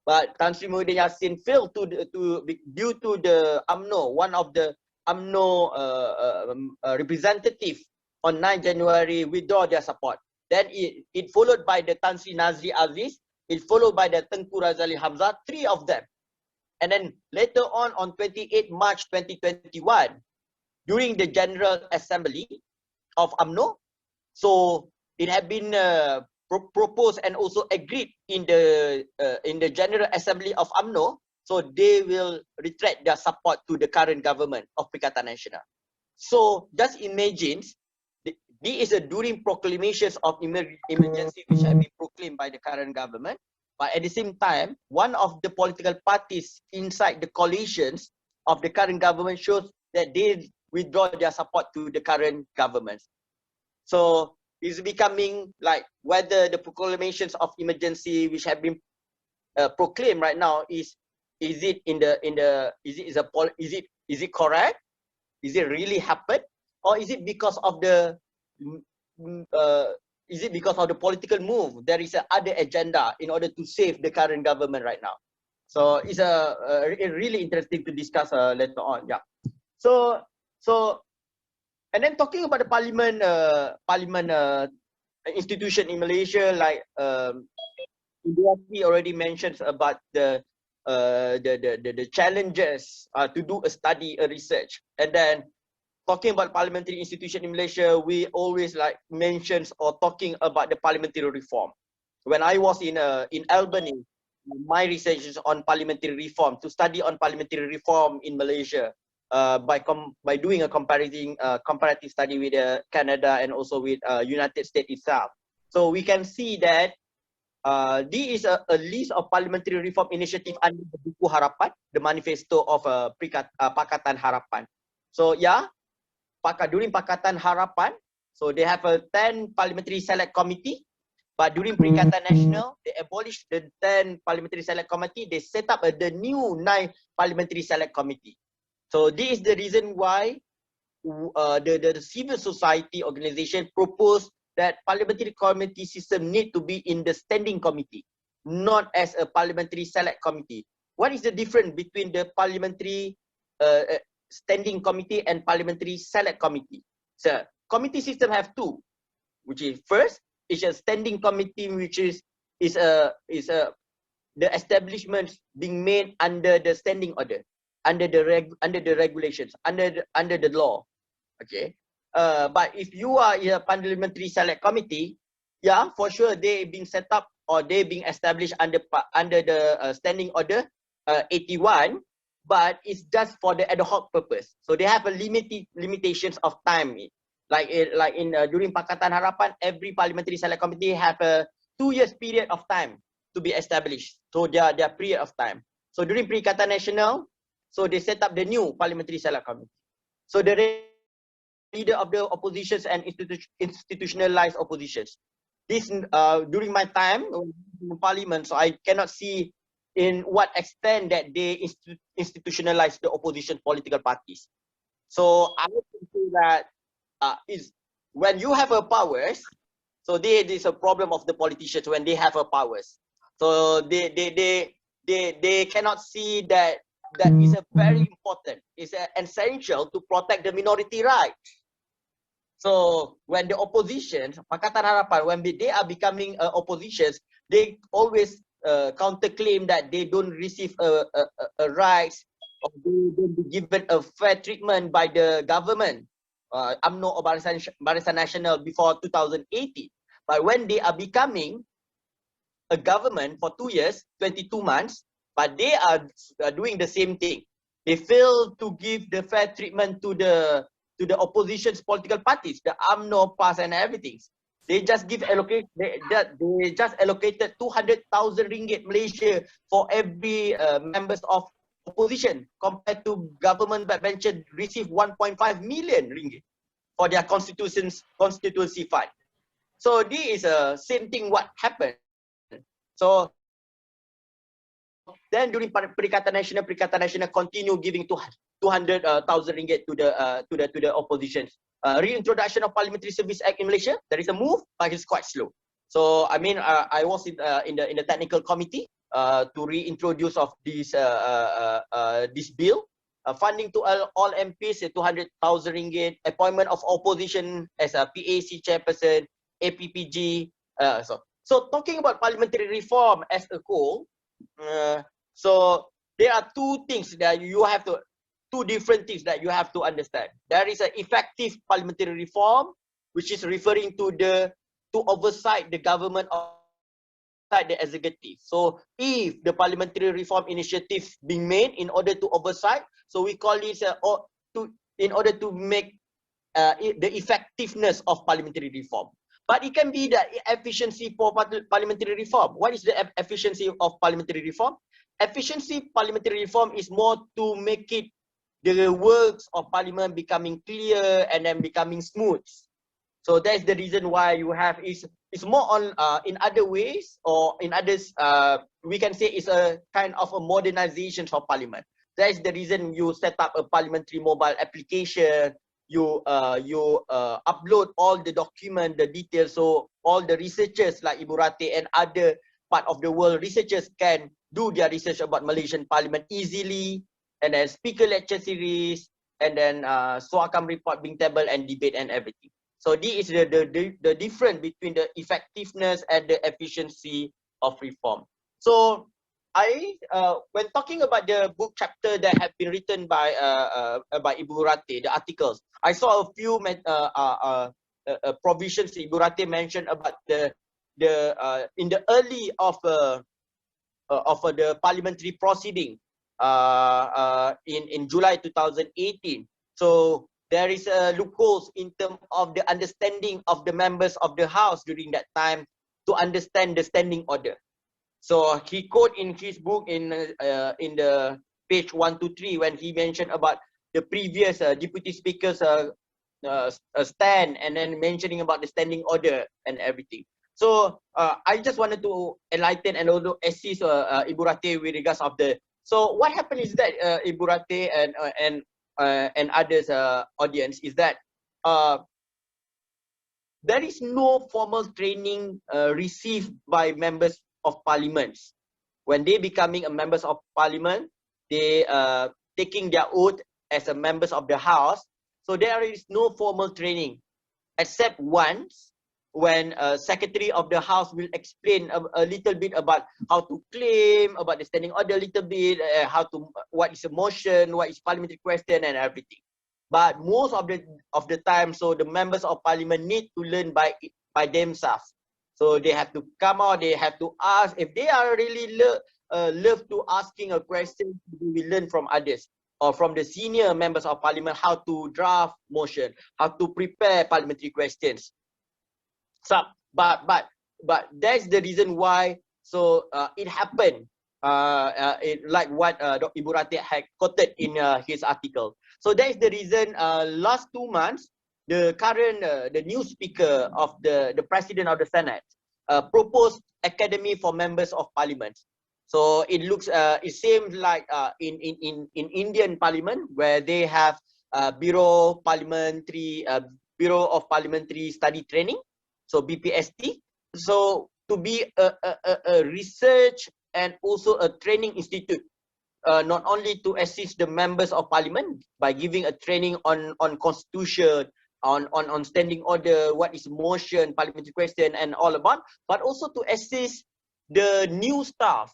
But Tan Sri Muhyiddin Yassin failed due to the UMNO, one of the UMNO representative on 9 January withdraw their support. Then it followed by the Tan Sri Nazri Aziz, it followed by the Tengku Razali Hamzah, 3 of them And then later on 28 March 2021, during the General Assembly of UMNO, so it had been proposed and also agreed in the General Assembly of UMNO, so they will retract their support to the current government of Perikatan Nasional. So just imagine, this is during proclamations of emergency which have been proclaimed by the current government. But at the same time, one of the political parties inside the coalitions of the current government shows that they withdraw their support to the current government. So it's becoming like whether the proclamations of emergency which have been proclaimed right now is it correct? Is it really happened, or is it because of the political move? There is a other agenda in order to save the current government right now. So it's really interesting to discuss later on. Yeah. So and then talking about the parliament institution in Malaysia, like Idzuafi already mentions about the challenges to do a study, a research. And then talking about parliamentary institution in Malaysia, we always like mentions or talking about the parliamentary reform. When I was in Albany, my research is on parliamentary reform, to study on parliamentary reform in Malaysia by doing a comparative study with Canada and also with United States itself. So we can see that this is a list of parliamentary reform initiative under the Buku Harapan, the manifesto of Pakatan Harapan. So yeah, during Pakatan Harapan, so they have a 10 parliamentary select committee, but during Perikatan Nasional, they abolished the 10 parliamentary select committee, they set up the new 9 parliamentary select committee. So this is the reason why the civil society organization proposed that parliamentary committee system need to be in the standing committee, not as a parliamentary select committee. What is the difference between the parliamentary standing committee and parliamentary select committee? So committee system have two, which is first is a standing committee, which is the establishments being made under the standing order, under the regulations, under the law. Okay. But if you are in a parliamentary select committee, yeah, for sure they being set up or they being established under the standing order 81, but it's just for the ad hoc purpose. So they have a limitations of time. Like in during Pakatan Harapan, every parliamentary select committee have a 2 years period of time to be established. So their period of time. So during Perikatan Nasional, so they set up the new parliamentary select committee. So the leader of the oppositions and institutionalized oppositions. This during my time in parliament, so I cannot see in what extent that they institutionalize the opposition political parties. So I would say that is when you have a powers, so there is a problem of the politicians when they have a powers. So they cannot see that is a very important, is essential to protect the minority rights. So when the opposition, Pakatan Harapan, when they are becoming oppositions, they always counterclaim that they don't receive a rights, or they don't be given a fair treatment by the government, UMNO or Barisan Nasional before 2018. But when they are becoming a government for 2 years, 22 months, but they are doing the same thing. They fail to give the fair treatment to the opposition's political parties, the UMNO, PAS and everything. They just they just allocated 200,000 ringgit Malaysia for every members of opposition, compared to government backbencher receive 1.5 million ringgit for their constituency fund. So this is same thing what happened. So then during Perikatan Nasional continue giving 200,000 ringgit to the opposition. Reintroduction of Parliamentary Service Act in Malaysia, there is a move, but it's quite slow. So I mean, I was in the technical committee to reintroduce of this bill. Funding to all MPs, 200,000 ringgit. Appointment of opposition as a PAC chairperson, APPG. So talking about parliamentary reform as a whole. So there are two different things that you have to understand. There is an effective parliamentary reform, which is referring to oversight the government outside the executive. So if the parliamentary reform initiative being made in order to oversight, so we call it in order to make the effectiveness of parliamentary reform. But it can be the efficiency for parliamentary reform. What is the efficiency of parliamentary reform? Efficiency parliamentary reform is more to make it the works of parliament becoming clear and then becoming smooth. So that's the reason why you have it's more on in other ways, or in others we can say it's a kind of a modernization of parliament. That's the reason you set up a parliamentary mobile application. You upload all the document, the details, so all the researchers like Ibu Ratih and other part of the world researchers can do their research about Malaysian Parliament easily, and then speaker lecture series, and then Suakam report being table and debate and everything. So this is the difference between the effectiveness and the efficiency of reform. So when talking about the book chapter that have been written by Ibu Ratih, the articles, I saw a few provisions Ibu Ratih mentioned about in the early of the parliamentary proceeding in July 2018. So there is loopholes in terms of the understanding of the members of the House during that time to understand the standing order. So he quote in his book in the page 123 when he mentioned about the previous deputy speakers stand, and then mentioning about the standing order and everything. So I just wanted to enlighten and also assist Ibu Ratih with regards of the. So what happened is that Ibu Ratih and others audience is that there is no formal training received by members of parliaments. When they becoming a members of parliament, they taking their oath as a members of the House. So there is no formal training, except once when Secretary of the House will explain a little bit about how to claim, about the standing order a little bit, what is a motion, what is parliamentary question and everything. But most of the time, so the members of parliament need to learn by themselves. So they have to come out, they have to ask. If they are really love to asking a question, they will learn from others or from the senior members of parliament how to draft motion, how to prepare parliamentary questions. So, but that's the reason why. So it happened. Like what Ibu Ratih had quoted in his article. So that is the reason. Last 2 months, the current the new speaker of the president of the Senate proposed academy for members of parliament. So it looks it seems like in Indian Parliament, where they have Bureau of Parliamentary Study Training, so BPST. So to be a research and also a training institute, not only to assist the members of parliament by giving a training on constitution, on standing order, what is motion, parliamentary question and all about, but also to assist the new staff,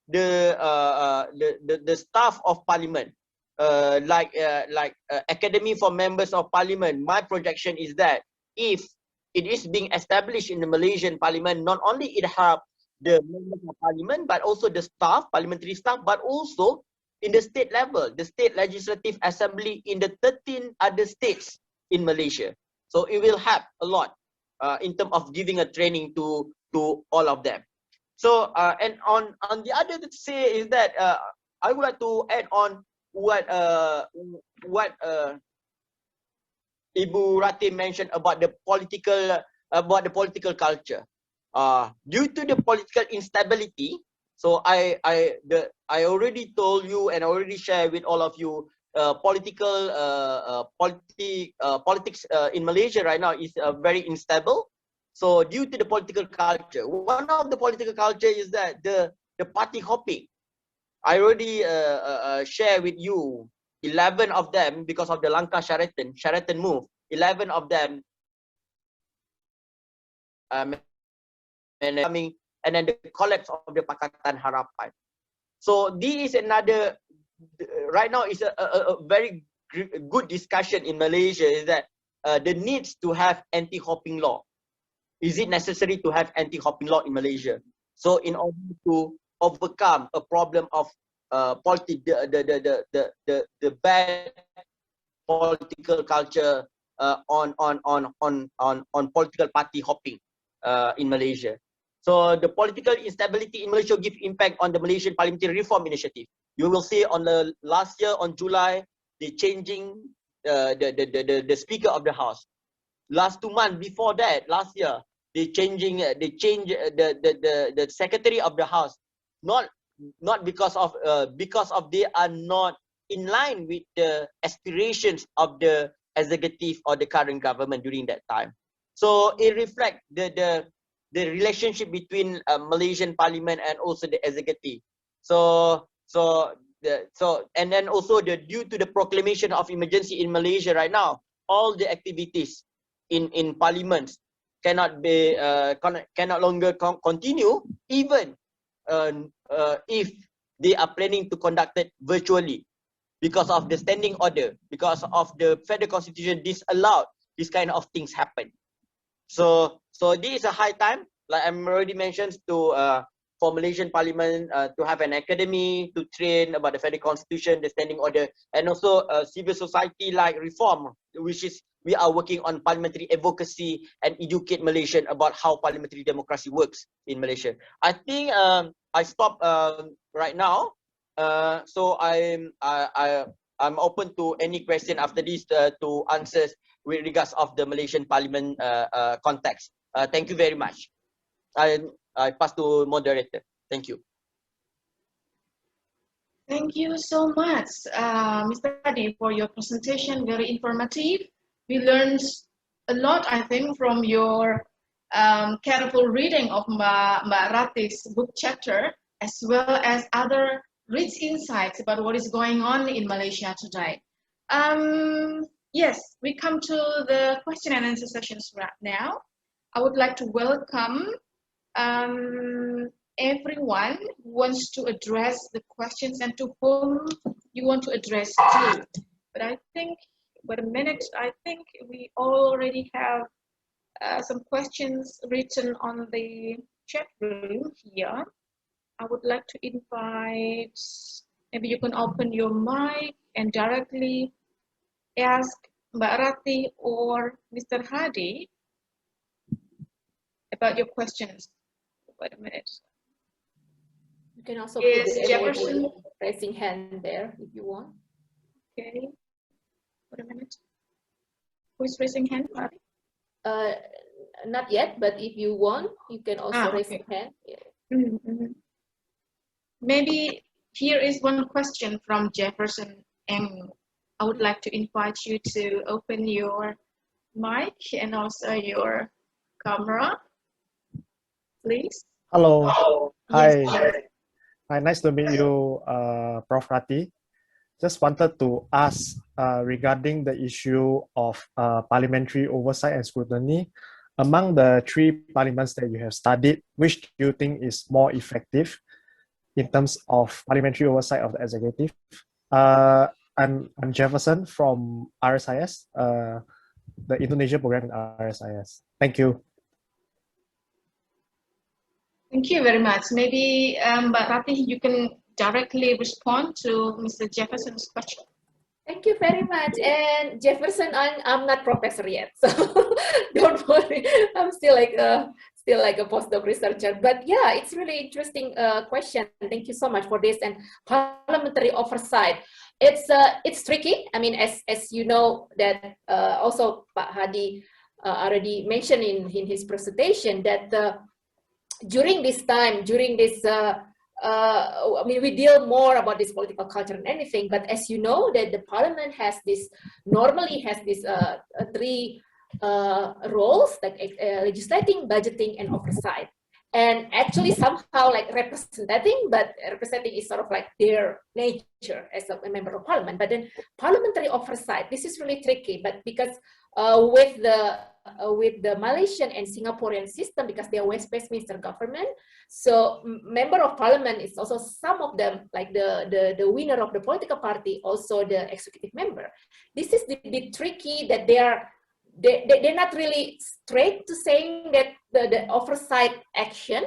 the staff of parliament, like academy for members of parliament. My projection is that if it is being established in the Malaysian parliament, not only it help the members of parliament, but also the staff, parliamentary staff, but also in the state level, the state legislative assembly in the 13 other states in Malaysia. So it will help a lot in terms of giving a training to all of them. So and on the other to say is that I would like to add on what Ibu Ratih mentioned about the political culture. Due to the political instability, so I already told you and I already shared with all of you, politics in Malaysia right now is very unstable. So due to the political culture, one of the political culture is that the party hopping. I already share with you 11 of them because of the Langkah Sheraton move. 11 of them and then the collapse of the Pakatan Harapan. So this is another, right now is a very good discussion in Malaysia, is that the needs to have anti-hopping law. Is it necessary to have anti-hopping law in Malaysia? So in order to overcome a problem of the bad political culture on political party hopping in Malaysia. So the political instability in Malaysia give impact on the Malaysian Parliamentary Reform Initiative. You will see on the last year on July, they changing the Speaker of the House. Last 2 months before that, last year, they change the Secretary of the House, not because of they are not in line with the aspirations of the executive or the current government during that time. So it reflects the relationship between Malaysian Parliament and also the executive. And then also due to the proclamation of emergency in Malaysia right now, all the activities in parliaments cannot longer continue, even if they are planning to conduct it virtually, because of the standing order, because of the federal constitution disallowed this kind of things happen. So this is a high time, like I'm already mentioned, for Malaysian Parliament to have an academy to train about the federal constitution, the standing order, and also civil society like reform, which is we are working on parliamentary advocacy and educate Malaysian about how parliamentary democracy works in Malaysia. I think I stop right now. So I'm open to any question after this to answers with regards of the Malaysian Parliament context. Thank you very much. I pass to moderator. Thank you. Thank you so much, Mr. Hadi, for your presentation. Very informative. We learned a lot, I think, from your careful reading of Mbak Ratih's book chapter, as well as other rich insights about what is going on in Malaysia today. Yes, we come to the question and answer sessions right now. I would like to welcome everyone who wants to address the questions and to whom you want to address to. But I think, wait a minute, I think we already have some questions written on the chat room here. I would like to invite, maybe you can open your mic and directly ask Mbak Ratih or Mr. Hadi about your questions. Wait a minute. You can also Is put the Jefferson raising hand there if you want. Okay. Wait a minute. Who is raising hand? Not yet, but if you want, you can also raise okay. your hand. Yeah. Mm-hmm. Maybe here is one question from Jefferson M. I would like to invite you to open your mic and also your camera, please. Hello. Hi. Yes. Hi, nice to meet you, Prof. Ratih. Just wanted to ask regarding the issue of parliamentary oversight and scrutiny. Among the 3 parliaments that you have studied, which do you think is more effective in terms of parliamentary oversight of the executive? I'm Jefferson from RSIS, the Indonesian program in RSIS. Thank you. Thank you very much. Maybe, Mbak Ratih, you can directly respond to Mr. Jefferson's question. Thank you very much. And Jefferson, I'm not professor yet, so don't worry. I'm still like a postdoc researcher. But yeah, it's really interesting question. Thank you so much for this. And parliamentary oversight, it's tricky. I mean, as you know that also Pak Hadi already mentioned in his presentation that during this time, I mean, we deal more about this political culture than anything, but as you know, that the parliament has this, normally has this 3 roles, like legislating, budgeting, and oversight. And actually somehow like representing, but representing is sort of like their nature as a member of parliament. But then parliamentary oversight, this is really tricky, but because with the Malaysian and Singaporean system, because they are Westminster government. So member of parliament is also some of them, like the winner of the political party, also the executive member. This is a bit tricky that they're not really straight to saying that the oversight action.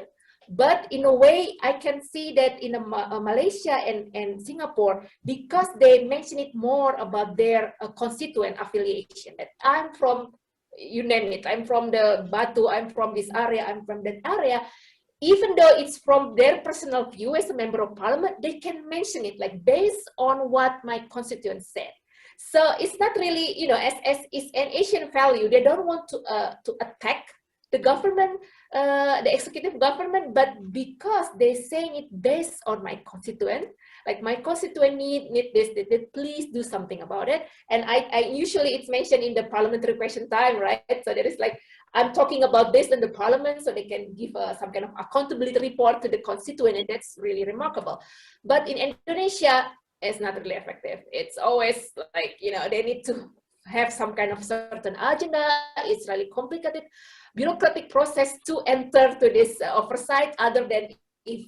But in a way, I can see that in Malaysia and Singapore, because they mention it more about their constituent affiliation, that I'm from, you name it, I'm from the Batu, I'm from this area, I'm from that area. Even though it's from their personal view as a member of parliament, they can mention it like based on what my constituents said. So it's not really, you know, as it's an Asian value, they don't want to attack the government, the executive government, but because they're saying it based on my constituent, like my constituent need this, please do something about it. And I usually it's mentioned in the parliamentary question time, right? So there is like, I'm talking about this in the parliament, so they can give some kind of accountability report to the constituent, and that's really remarkable. But in Indonesia, it's not really effective. It's always like, you know, they need to have some kind of certain agenda. It's really complicated bureaucratic process to enter to this oversight, other than if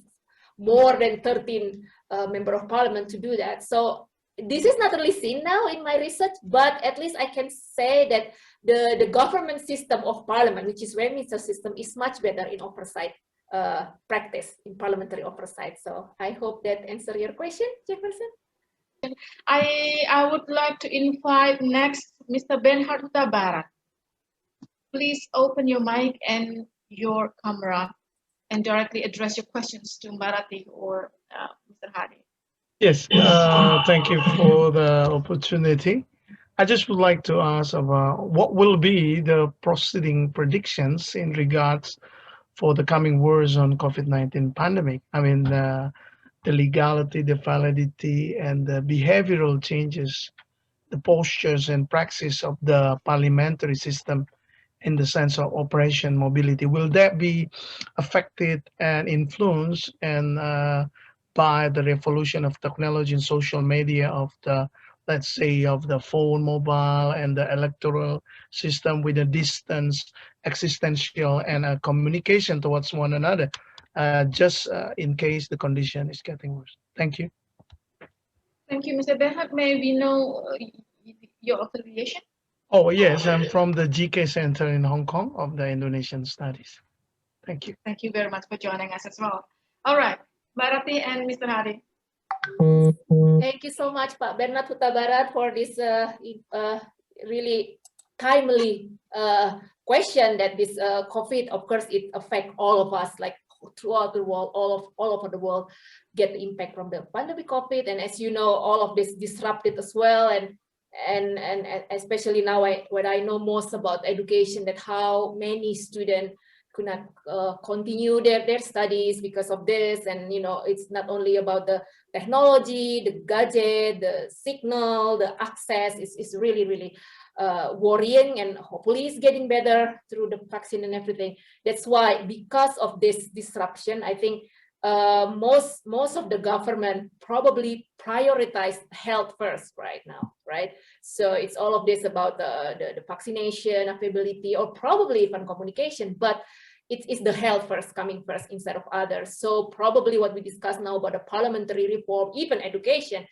more than 13 member of parliament to do that. So this is not really seen now in my research, but at least I can say that the government system of parliament, which is Westminster system, is much better in oversight practice, in parliamentary oversight. So I hope that answer your question, Jefferson. I would like to invite next Mr. Benhard Huta Barat. Please open your mic and your camera and directly address your questions to Ratih or Mr. Hadi. Yes, thank you for the opportunity. I just would like to ask about what will be the proceeding predictions in regards for the coming wars on COVID-19 pandemic. I mean, the legality, the validity, and the behavioral changes, the postures and praxis of the parliamentary system in the sense of operation mobility. Will that be affected and influenced and by the revolution of technology and social media of the, let's say, of the phone, mobile, and the electoral system with a distance, existential, and a communication towards one another, just in case the condition is getting worse? Thank you. Thank you, Mr. Benhard. May we know your affiliation? Oh, yes, I'm from the GK Center in Hong Kong of the Indonesian Studies. Thank you. Thank you very much for joining us as well. All right, Ratih and Mr. Hadi. Thank you so much, Pak Bernard Huta Barat, for this really timely question that this COVID, of course, it affects all of us, like throughout the world, all over the world get the impact from the pandemic COVID. And as you know, all of this disrupted as well. And especially now when I know most about education, that how many students could not continue their studies because of this. And, you know, it's not only about the technology, the gadget, the signal, the access is really, really worrying, and hopefully it's getting better through the vaccine and everything. That's why, because of this disruption, I think most of the government probably prioritize health first right now, right? So it's all of this about the vaccination, availability, or probably even communication, but it's the health first, coming first instead of others. So probably what we discuss now about the parliamentary reform, even education,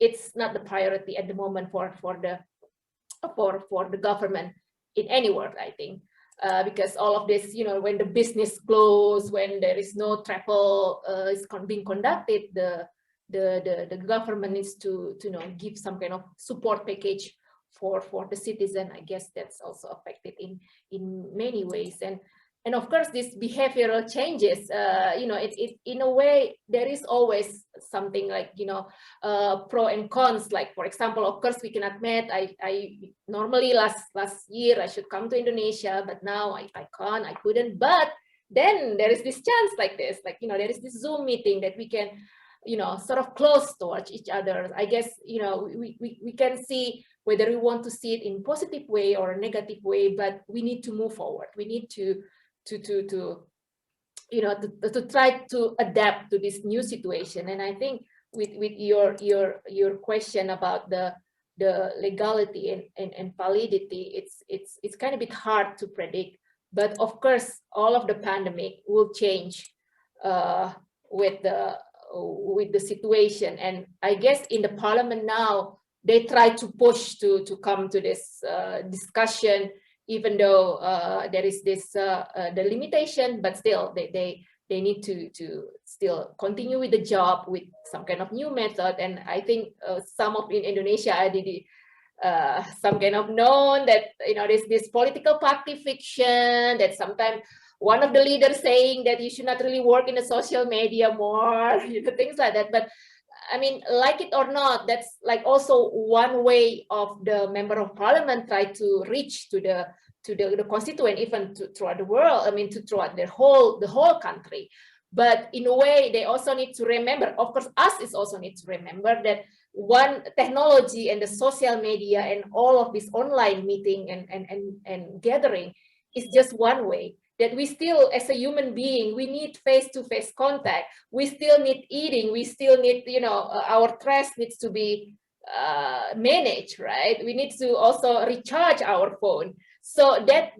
it's not the priority at the moment for the government in any world, I think. Because all of this, you know, when the business closed, when there is no travel is being conducted, the government needs to you know, give some kind of support package for the citizen. I guess that's also affected in many ways. And of course, these behavioral changes, you know, it's in a way, there is always something like, you know, pro and cons. Like, for example, of course, we can admit, I normally last year, I should come to Indonesia, but now I can't, I couldn't. But then there is this chance like this, like, you know, there is this Zoom meeting that we can, you know, sort of close towards each other. I guess, you know, we can see whether we want to see it in positive way or a negative way, but we need to move forward. We need to you know, to try to adapt to this new situation. And I think with your question about the the legality and validity, it's kind of a bit hard to predict. But of course, all of the pandemic will change with the situation. And I guess in the parliament now, they try to push to come to this discussion, even though there is this the limitation, but still they need to still continue with the job with some kind of new method. And I think some of in Indonesia already some kind of known that, you know, there's this political party fiction that sometimes one of the leaders saying that you should not really work in the social media more, you know, things like that. But I mean, like it or not, that's like also one way of the member of parliament try to reach to the constituent, even throughout the world. I mean, throughout the whole country. But in a way, they also need to remember, of course, us is also need to remember that one technology and the social media and all of this online meeting and gathering is just one way. That we still, as a human being, we need face-to-face contact. We still need eating. We still need, you know, our trash needs to be managed, right? We need to also recharge our phone. So that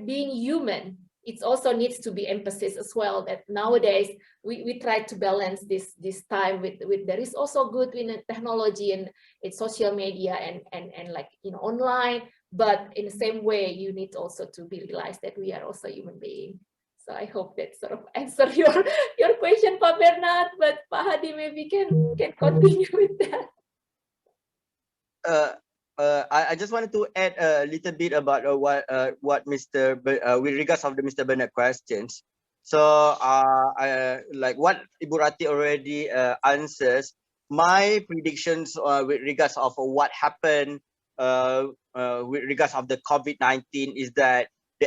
being human, it also needs to be emphasized as well. That nowadays we try to balance this time with there is also good in technology and in social media and like, you know, online. But in the same way, you need also to be realized that we are also human beings. So I hope that sort of answer your question, Pak Bernard. But Pak Hadi maybe can continue with that. I just wanted to add a little bit about what Mr. With regards of the Mr. Bernard questions. So like what Ibu Ratih already answers, my predictions with regards of what happened with regards of the COVID-19 is that the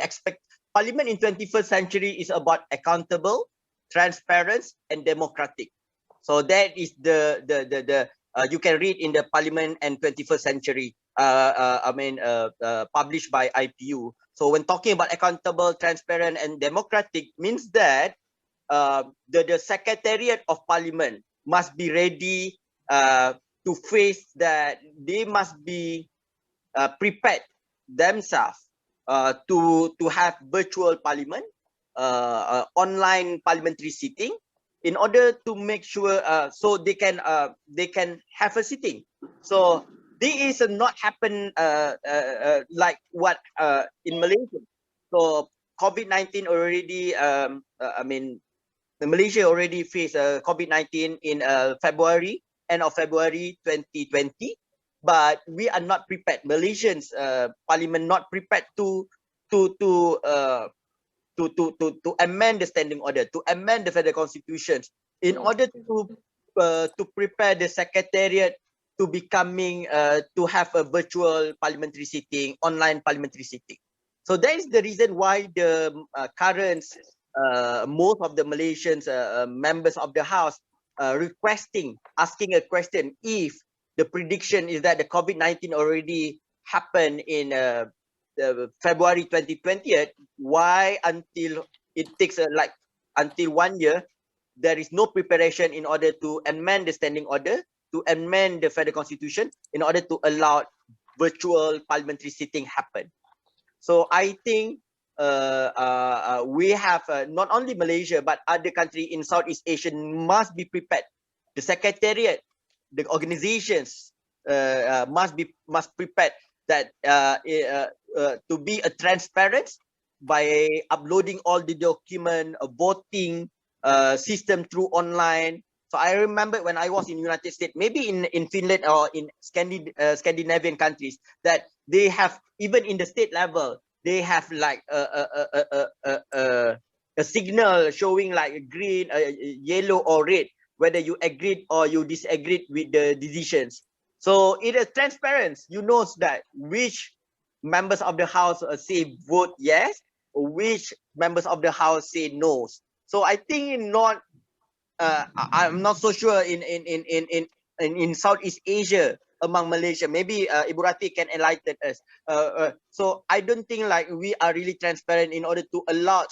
Parliament in 21st century is about accountable, transparent, and democratic. So that is the you can read in the Parliament and 21st century. Published by IPU. So when talking about accountable, transparent, and democratic, means that the Secretariat of Parliament must be ready to face that. They must be prepared themselves to have virtual parliament, online parliamentary sitting, in order to make sure so they can have a sitting. So this is not happen like what in Malaysia. So COVID-19 already, Malaysia already faced COVID-19 in February, end of February 2020. But we are not prepared. Malaysians parliament not prepared to amend the standing order, to amend the federal constitutions, in order to prepare the secretariat to becoming to have a virtual parliamentary sitting, online parliamentary sitting. So that is the reason why the current most of the Malaysians members of the House asking a question, if the prediction is that the COVID-19 already happened in February 2020, why until it takes until 1 year, there is no preparation in order to amend the standing order, to amend the federal constitution, in order to allow virtual parliamentary sitting happen. So I think we have not only Malaysia but other countries in Southeast Asia must be prepared. The secretariat, the organizations must prepare that to be a transparent by uploading all the document, voting system through online. So I remember when I was in United States, maybe in Finland or in Scandinavian countries, that they have, even in the state level, they have like a signal showing like green, yellow or red, whether you agreed or you disagreed with the decisions. So it is transparent. You know that which members of the House say vote yes, or which members of the House say no. So I think not. I'm not so sure in Southeast Asia among Malaysia. Maybe Ibu Ratih can enlighten us. So I don't think like we are really transparent in order to allow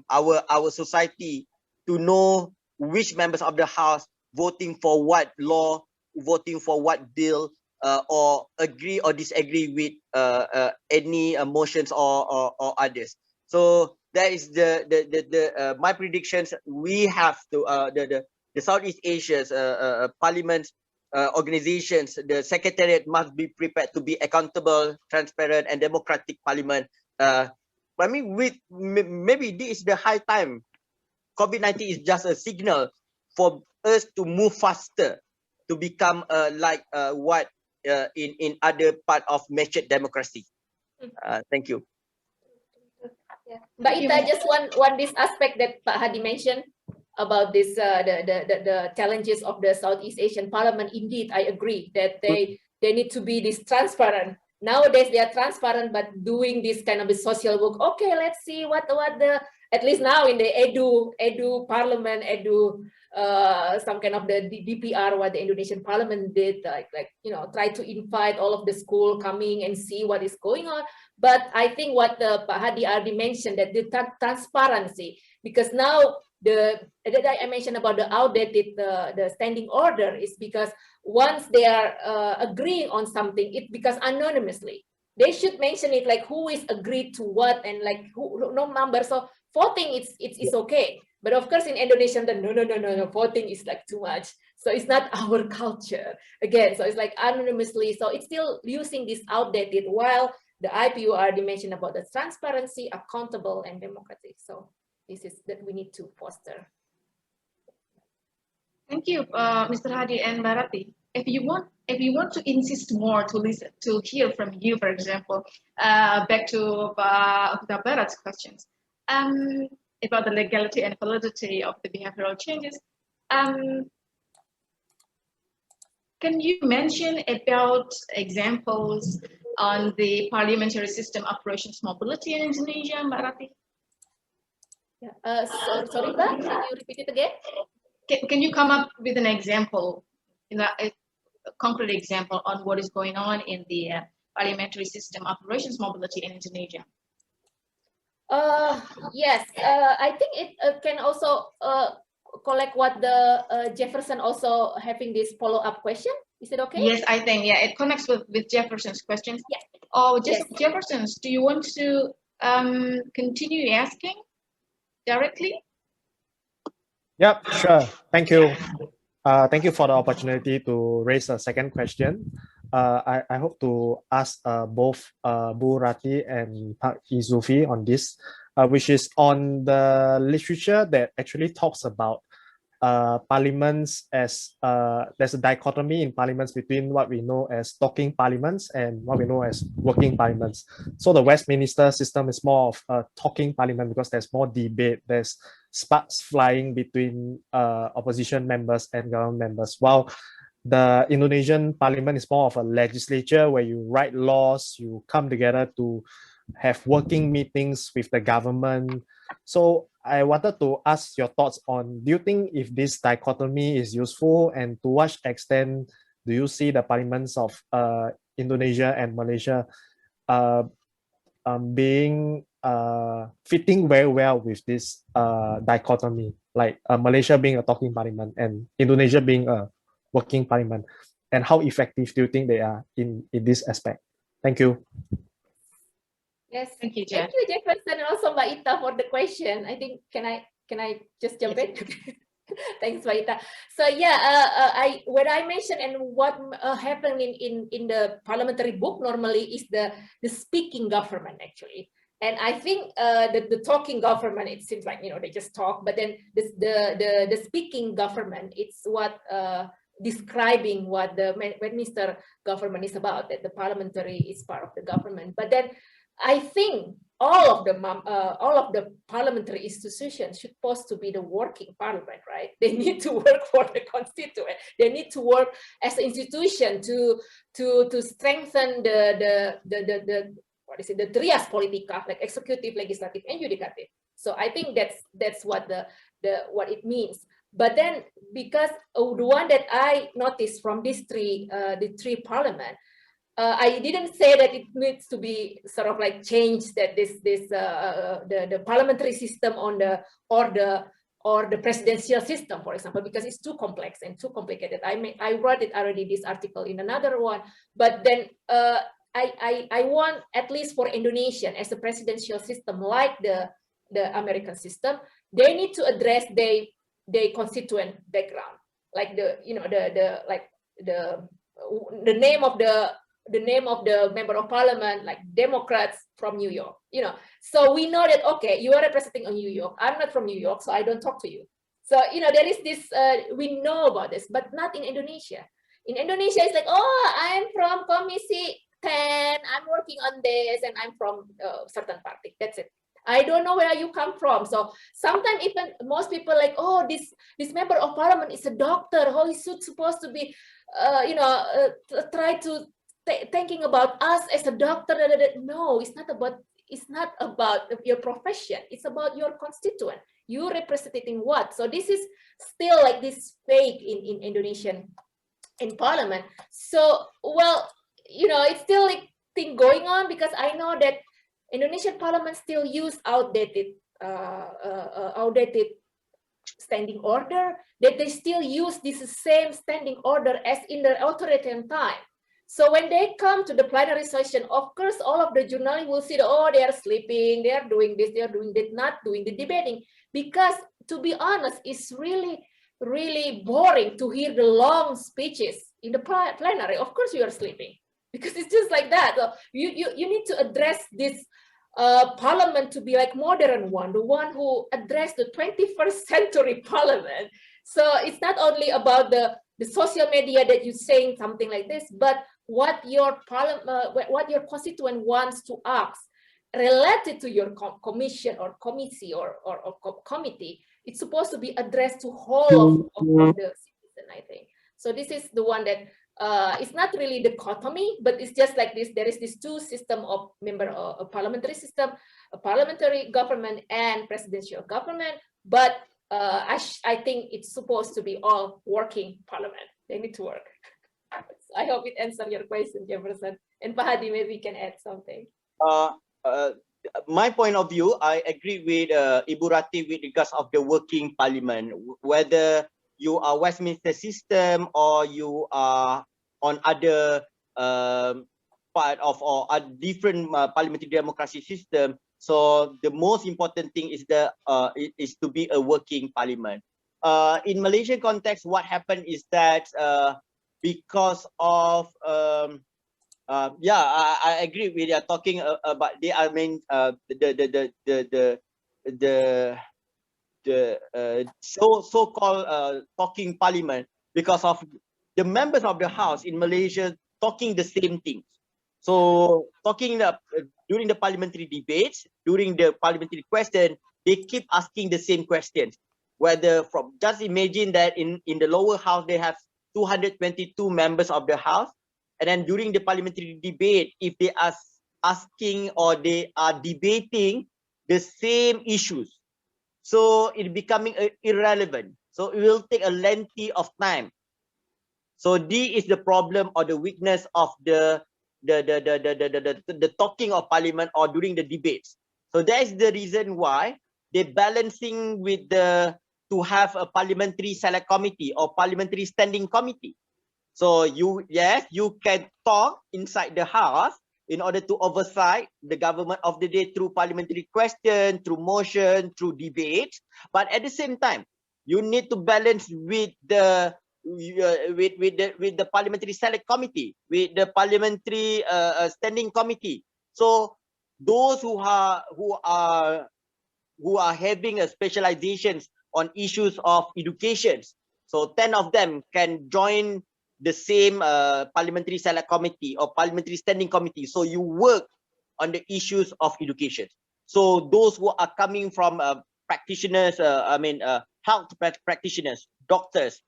our society to know which members of the House voting for what law, voting for what bill, or agree or disagree with any motions or others. So that is the my predictions. We have to the Southeast Asia's parliaments, organizations, the secretariat must be prepared to be accountable, transparent, and democratic parliament. I mean, maybe this is the high time. COVID-19 is just a signal for us to move faster, to become like what in other part of matured democracy. Thank you. Yeah. Mbak Ita, just one this aspect that Pak Hadi mentioned about this the challenges of the Southeast Asian Parliament. Indeed, I agree that they need to be this transparent. Nowadays they are transparent, but doing this kind of the social work. Okay, let's see what the, at least now in the edu parliament, some kind of the DPR, what the Indonesian Parliament did, like you know, try to invite all of the school coming and see what is going on. But I think what Pak Hadi already mentioned, that the transparency, because now that I mentioned about the outdated the standing order is because once they are agreeing on something, it becomes anonymously. They should mention it, like who is agreed to what, and like who, no number. So voting it's okay, but of course in Indonesia, the no, voting is like too much. So it's not our culture again. So it's like anonymously. So it's still using this outdated, while the IPU already mentioned about the transparency, accountable, and democratic. So this is that we need to foster. Thank you, Mr. Hadi and Ratih. If you want to insist more to hear from you, for example, back to Pak Barat's questions about the legality and validity of the behavioral changes. Can you mention about examples on the parliamentary system operations mobility in Indonesia, Mbak Ratih? Yeah. Sorry, Mbak, can you repeat it again? Can you come up with an example, a concrete example on what is going on in the parliamentary system operations mobility in Indonesia? Yes, I think it can also collect what the Jefferson also having this follow-up question. Is it okay? Yes, I think, yeah, it connects with Jefferson's questions. Yeah. Oh, just yes. Jefferson's, do you want to continue asking directly? Yep, sure. Thank you. Thank you for the opportunity to raise a second question. I hope to ask both Bu Ratih and Pak Idzuafi on this, which is on the literature that actually talks about parliaments as there's a dichotomy in parliaments between what we know as talking parliaments and what we know as working parliaments. So the Westminster system is more of a talking parliament because there's more debate, there's sparks flying between opposition members and government members, while the Indonesian parliament is more of a legislature where you write laws, you come together to have working meetings with the government. So I wanted to ask your thoughts on, do you think if this dichotomy is useful, and to what extent do you see the parliaments of Indonesia and Malaysia being fitting very well with this dichotomy, like Malaysia being a talking parliament and Indonesia being a working parliament, and how effective do you think they are in this aspect? Thank you. Yes, thank you, Jeff. Thank you, Jefferson, and also Mbak Ita for the question. I think can I just jump in? Thanks, Mbak Ita. So yeah, what I mentioned and what happened in the parliamentary book normally is the speaking government actually. And I think the talking government, it seems like, you know, they just talk, but then the speaking government, it's what describing what the Westminster government is about, that the parliamentary is part of the government. But then I think all of the parliamentary institutions should supposed to be the working parliament, right? They need to work for the constituent. They need to work as an institution to strengthen the what is it, the trias politica, like executive, legislative, and judicative. So I think that's what what it means. But then, because the one that I noticed from these the three parliament, I didn't say that it needs to be sort of like changed, that the parliamentary system on the or the presidential system, for example, because it's too complex and too complicated. I wrote it already, this article, in another one, but then I want, at least for Indonesian, as a presidential system like the American system, they need to address their constituent background, like the name of the member of parliament, like Democrats from New York, so we know that, okay, you are representing New York, I'm not from New York, so I don't talk to you. So there is this, we know about this, but not in Indonesia. In Indonesia, it's like, oh, I'm from Komisi 10, I'm working on this, and I'm from certain party, that's it. I don't know where you come from. So sometimes even most people like, oh, this member of parliament is a doctor, how is it supposed to be, try to thinking about us as a doctor. No, it's not about your profession. It's about your constituent. You representing what? So this is still like this fake in Indonesian in parliament. So, well, it's still like thing going on, because I know that Indonesian parliament still use outdated standing order, that they still use this same standing order as in the authoritarian time. So when they come to the plenary session, of course, all of the journalists will see that, oh, they are sleeping, they are doing this, they are doing that, not doing the debating. Because to be honest, it's really, really boring to hear the long speeches in the plenary. Of course, you are sleeping, because it's just like that. So you need to address this parliament to be like modern one, the one who addressed the 21st century parliament. So it's not only about the social media that you're saying something like this, but what your constituent wants to ask related to your commission or committee or committee. It's supposed to be addressed to whole of the citizen, I think. So this is the one that it's not really dichotomy, but it's just like this. There is this two system of a parliamentary system, a parliamentary government and presidential government. But I think it's supposed to be all working parliament. They need to work. So I hope it answered your question, Jefferson. And Pak Hadi, maybe can add something. My point of view, I agree with Ibu Ratih with regards of the working parliament. Whether you are Westminster system or you are on other part of or a different parliamentary democracy system. So the most important thing is is to be a working parliament. In Malaysian context, what happened is that because of I agree with you talking about the so-called talking parliament, because of the members of the house in Malaysia talking the same things. So talking during the parliamentary debates, during the parliamentary question, they keep asking the same questions. Whether from, just imagine that in the lower house they have 222 members of the house, and then during the parliamentary debate, if they are asking or they are debating the same issues, so it becoming irrelevant. So it will take a lengthy of time. So this is the problem or the weakness of the talking of parliament or during the debates. So that is the reason why they're balancing with to have a parliamentary select committee or parliamentary standing committee. So you can talk inside the house in order to oversight the government of the day through parliamentary question, through motion, through debate. But at the same time, you need to balance with the parliamentary select committee, with the parliamentary standing committee. So those who are having a specializations on issues of education, so 10 of them can join the same parliamentary select committee or parliamentary standing committee. So you work on the issues of education. So those who are coming from practitioners, health practitioners, doctors,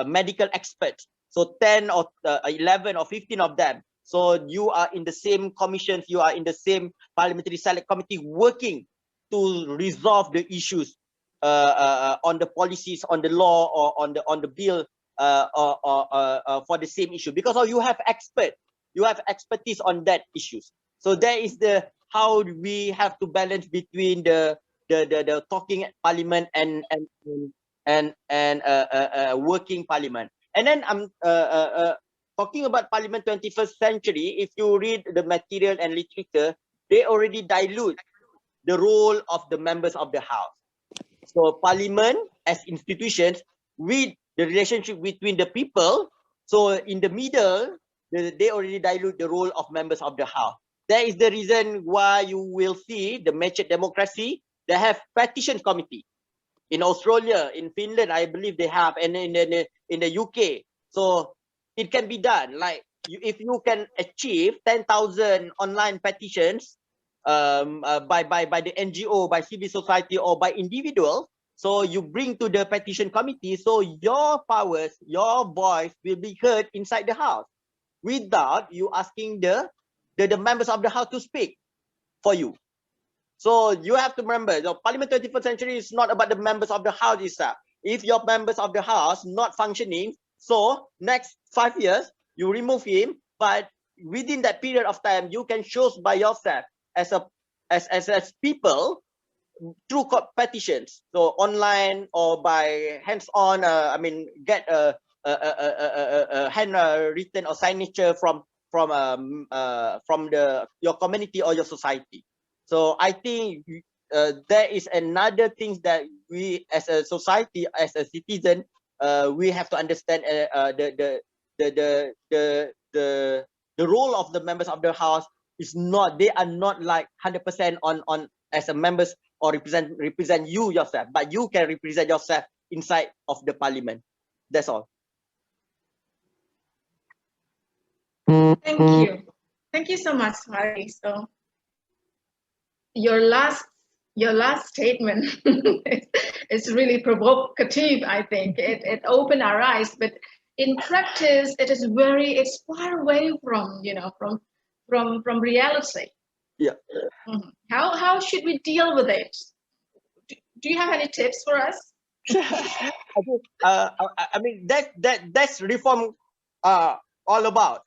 medical experts. So 10 or 11 or 15 of them. So you are in the same commissions, you are in the same parliamentary select committee working to resolve the issues on the policies, on the law, or on the bill for the same issue, because you have expertise on that issues. So that is how we have to balance between the the talking parliament and working parliament. And then I'm talking about Parliament 21st century. If you read the material and literature, they already dilute the role of the members of the House. So Parliament as institutions with the relationship between the people. So in the middle, they already dilute the role of members of the House. That is the reason why you will see the matured democracy, they have petition committee. In Australia, in Finland, I believe they have, and in the UK. So it can be done. Like if you can achieve 10,000 online petitions by the NGO, by civil society, or by individual, so you bring to the petition committee, so your powers, your voice will be heard inside the House without you asking the members of the House to speak for you. So you have to remember, the Parliament 21st century is not about the members of the House itself. If your members of the House not functioning, so next 5 years, you remove him, but within that period of time, you can choose by yourself as people through petitions, so online or by hands-on. I mean, get a handwritten or signature from your community or your society. So I think there is another thing that we, as a society, as a citizen, we have to understand the role of the members of the House is not, they are not like 100% on as a members or represent you yourself, but you can represent yourself inside of the Parliament. That's all. Thank you so much, Hadi. So your last statement is really provocative. I think it opened our eyes, but in practice, it's far away from from reality. Yeah. Mm-hmm. How should we deal with it? Do you have any tips for us? I mean that's reform all about.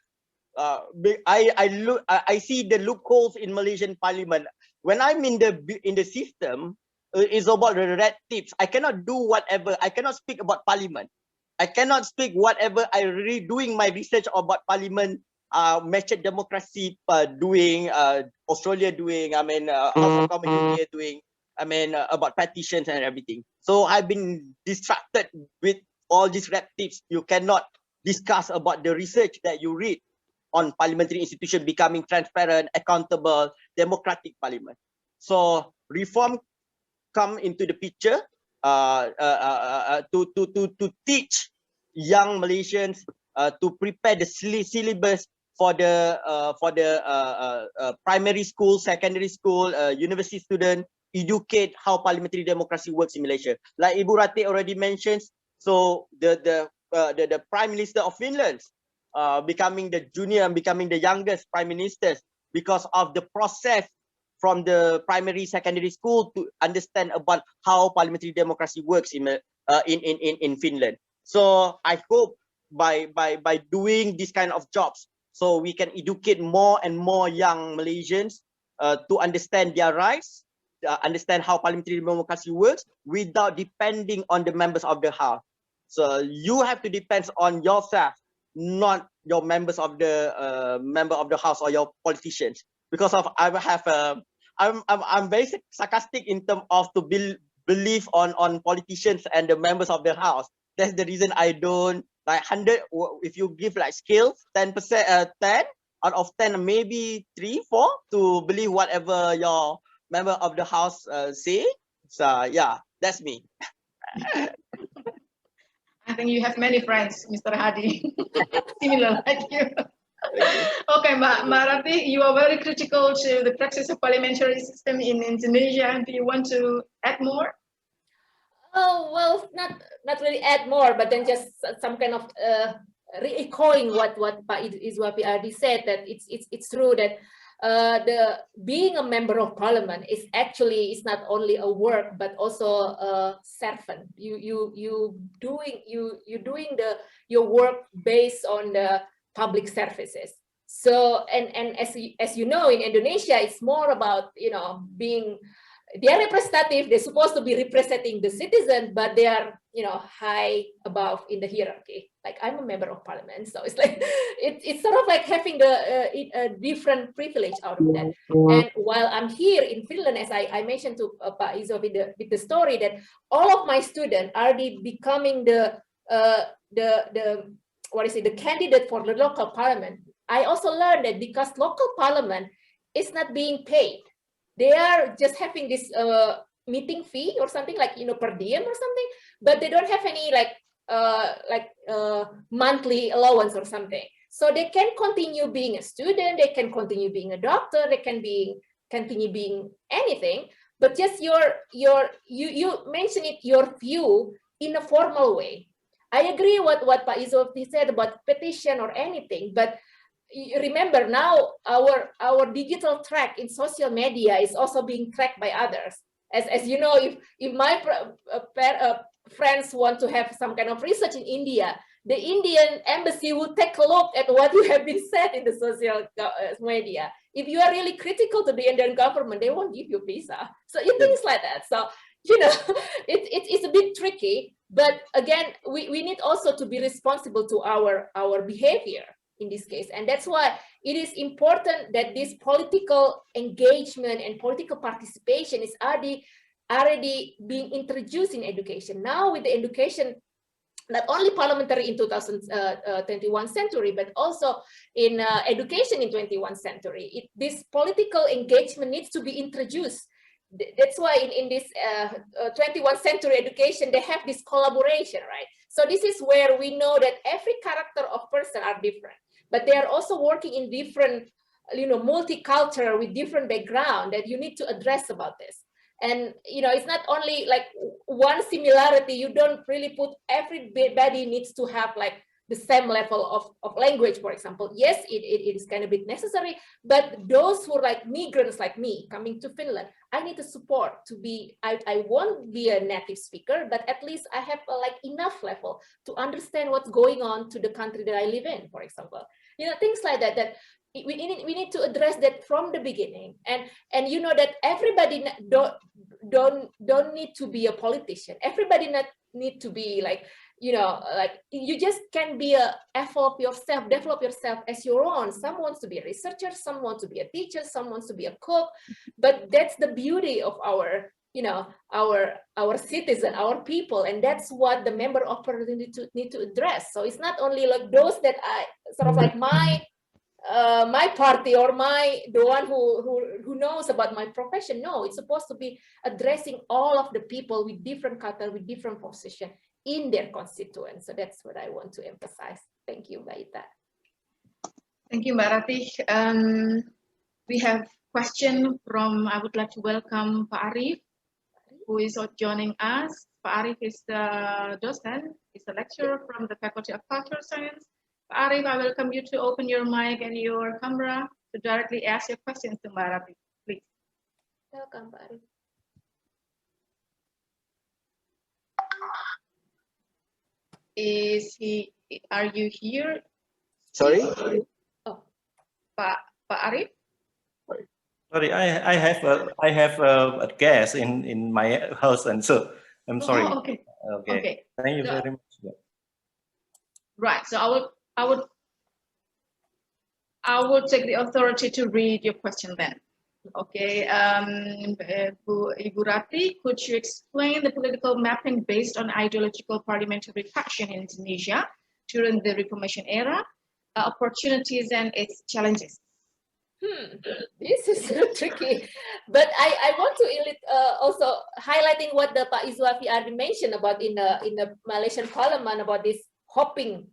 I see the loopholes in Malaysian Parliament. When I'm in the system, it's about the red tips. I cannot do whatever. I cannot speak about Parliament. I cannot speak whatever I really doing my research about Parliament, matured democracy doing, Australia doing. I mean, House of Commons UK doing. I mean, about petitions and everything. So I've been distracted with all these red tips. You cannot discuss about the research that you read on parliamentary institution becoming transparent, accountable, democratic parliament. So reform come into the picture to teach young Malaysians to prepare the syllabus for the primary school, secondary school, university student, educate how parliamentary democracy works in Malaysia. Like Ibu Ratih already mentioned, so the Prime Minister of Finland becoming the junior and becoming the youngest prime ministers because of the process from the primary secondary school to understand about how parliamentary democracy works in Finland. So I hope by doing this kind of jobs, so we can educate more and more young Malaysians to understand their rights, understand how parliamentary democracy works without depending on the members of the House. So you have to depend on yourself, not your members of the member of the House or your politicians. Because of I'm very sarcastic in terms of to believe on politicians and the members of the House. That's the reason I don't like 100. If you give like scale 10%, 10 out of 10, maybe 3, 4 to believe whatever your member of the House say. So yeah, that's me. I think you have many friends, Mr. Hadi, similar like you. Okay, Mbak Ratih, you are very critical to the practice of parliamentary system in Indonesia. Do you want to add more? Oh, well, not really add more, but then just some kind of re-echoing what Pak Idzuafi already said, that it's true that the being a member of parliament is not only a work but also a servant. You doing your work based on the public services. So and as you know, in Indonesia, it's more about being they are representative, they're supposed to be representing the citizen, but they are, you know, high above in the hierarchy. Like I'm a member of parliament, so it's like it's sort of like having a different privilege out of that. And while I'm here in Finland, as I mentioned to Pak Idzuafi with the story, that all of my students are becoming the candidate for the local parliament. I also learned that because local parliament is not being paid, they are just having this meeting fee or something, like, you know, per diem or something, but they don't have any monthly allowance or something. So they can continue being a student, they can continue being a doctor, they can continue being anything, but just you mention it, your view in a formal way. I agree what Pak Idzuafi said about petition or anything, but remember now our digital track in social media is also being tracked by others. As you know, if my friends want to have some kind of research in India, the Indian embassy will take a look at what you have been said in the social media. If you are really critical to the Indian government, they won't give you visa. So things like that. So, you know, it's a bit tricky, but again, we need also to be responsible to our behavior in this case. And that's why it is important that this political engagement and political participation is already being introduced in education. Now with the education, not only parliamentary in 21st century, but also in education in 21st century, this political engagement needs to be introduced. That's why in this 21st century education, they have this collaboration, right? So this is where we know that every character of person are different, but they are also working in different, you know, multicultural with different background that you need to address about this. And, you know, it's not only like one similarity, you don't really put everybody needs to have like the same level of language, for example. Yes, it is kind of a bit necessary, but those who are like migrants like me coming to Finland, I need the support to be, I won't be a native speaker, but at least I have like enough level to understand what's going on to the country that I live in, for example. You know, things like that, that we need to address that from the beginning. And you know that everybody don't need to be a politician. Everybody not need to be like, you know, like you just can be develop yourself as your own. Some wants to be a researcher, some wants to be a teacher, some wants to be a cook, but that's the beauty of our, you know, our citizen, our people, and that's what the member of parliament need to address. So it's not only like those that I sort of like my party or the one who knows about my profession. No, it's supposed to be addressing all of the people with different culture, with different position in their constituents. So that's what I want to emphasize. Thank you, Mbak Ita. Thank you, Mbak Ratih. We have question from, I would like to welcome Pak Arif, who is joining us. Pak Arif is the docent, is a lecturer from the Faculty of Cultural Science. Pak Arif, I welcome you to open your mic and your camera to directly ask your questions to Mbak Ratih, please. Welcome, Pak Arif. Are you here? Sorry? Oh, Pak Arif? Sorry, I have a guest in my house, and so I'm sorry. Oh, okay. Okay. Thank you very much. Right. So I would take the authority to read your question then. Okay. Ibu Ratih, could you explain the political mapping based on ideological parliamentary faction in Indonesia during the Reformation era, opportunities and its challenges? This is so tricky, but I want to also highlighting what the Pak Idzuafi already mentioned about in the Malaysian Parliament about this hopping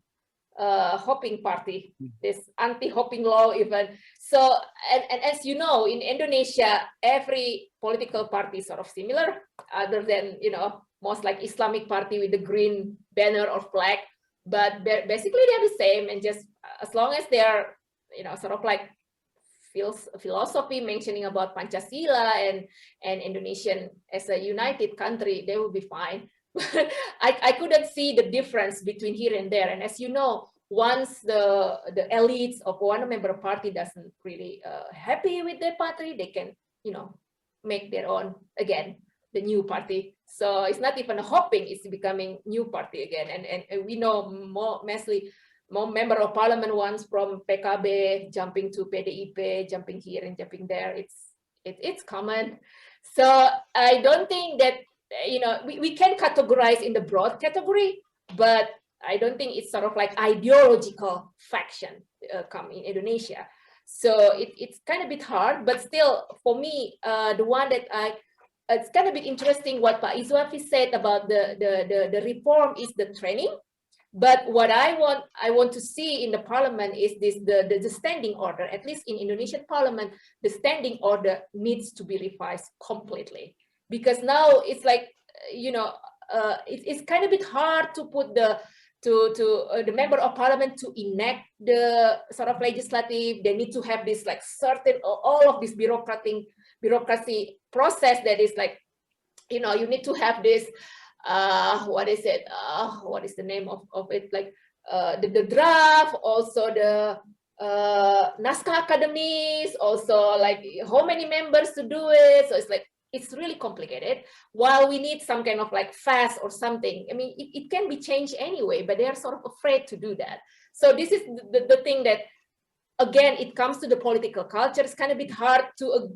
party, this anti-hopping law even. So and as you know, in Indonesia, every political party is sort of similar, other than, you know, most like Islamic party with the green banner or flag, but basically they're the same, and just as long as they are, you know, sort of like philosophy mentioning about Pancasila and Indonesian as a united country, they will be fine. I couldn't see the difference between here and there. And as you know, once the elites of one member party doesn't really happy with their party, they can, you know, make their own again, the new party. So it's not even hoping, it's becoming new party again. And we know more member of parliament ones from PKB jumping to PDIP, jumping here and jumping there. It's common. So I don't think that, you know, we can categorize in the broad category, but I don't think it's sort of like ideological faction come in Indonesia. So it's kind of a bit hard, but still for me, the one that it's kind of a bit interesting what Pak Idzuafi said about the reform is the training. But what I want to see in the parliament is the standing order. At least in Indonesian parliament, the standing order needs to be revised completely, because now it's like, you know, it's kind of a bit hard to put the member of parliament to enact the sort of legislative. They need to have this like certain, all of this bureaucracy process that is like, you know, you need to have this, what is it? What is the name of it? Like the draft, also the naskah academies, also like how many members to do it. So it's like, it's really complicated. While we need some kind of like fast or something, I mean, it can be changed anyway, but they are sort of afraid to do that. So this is the thing that, again, it comes to the political culture. It's kind of a bit hard to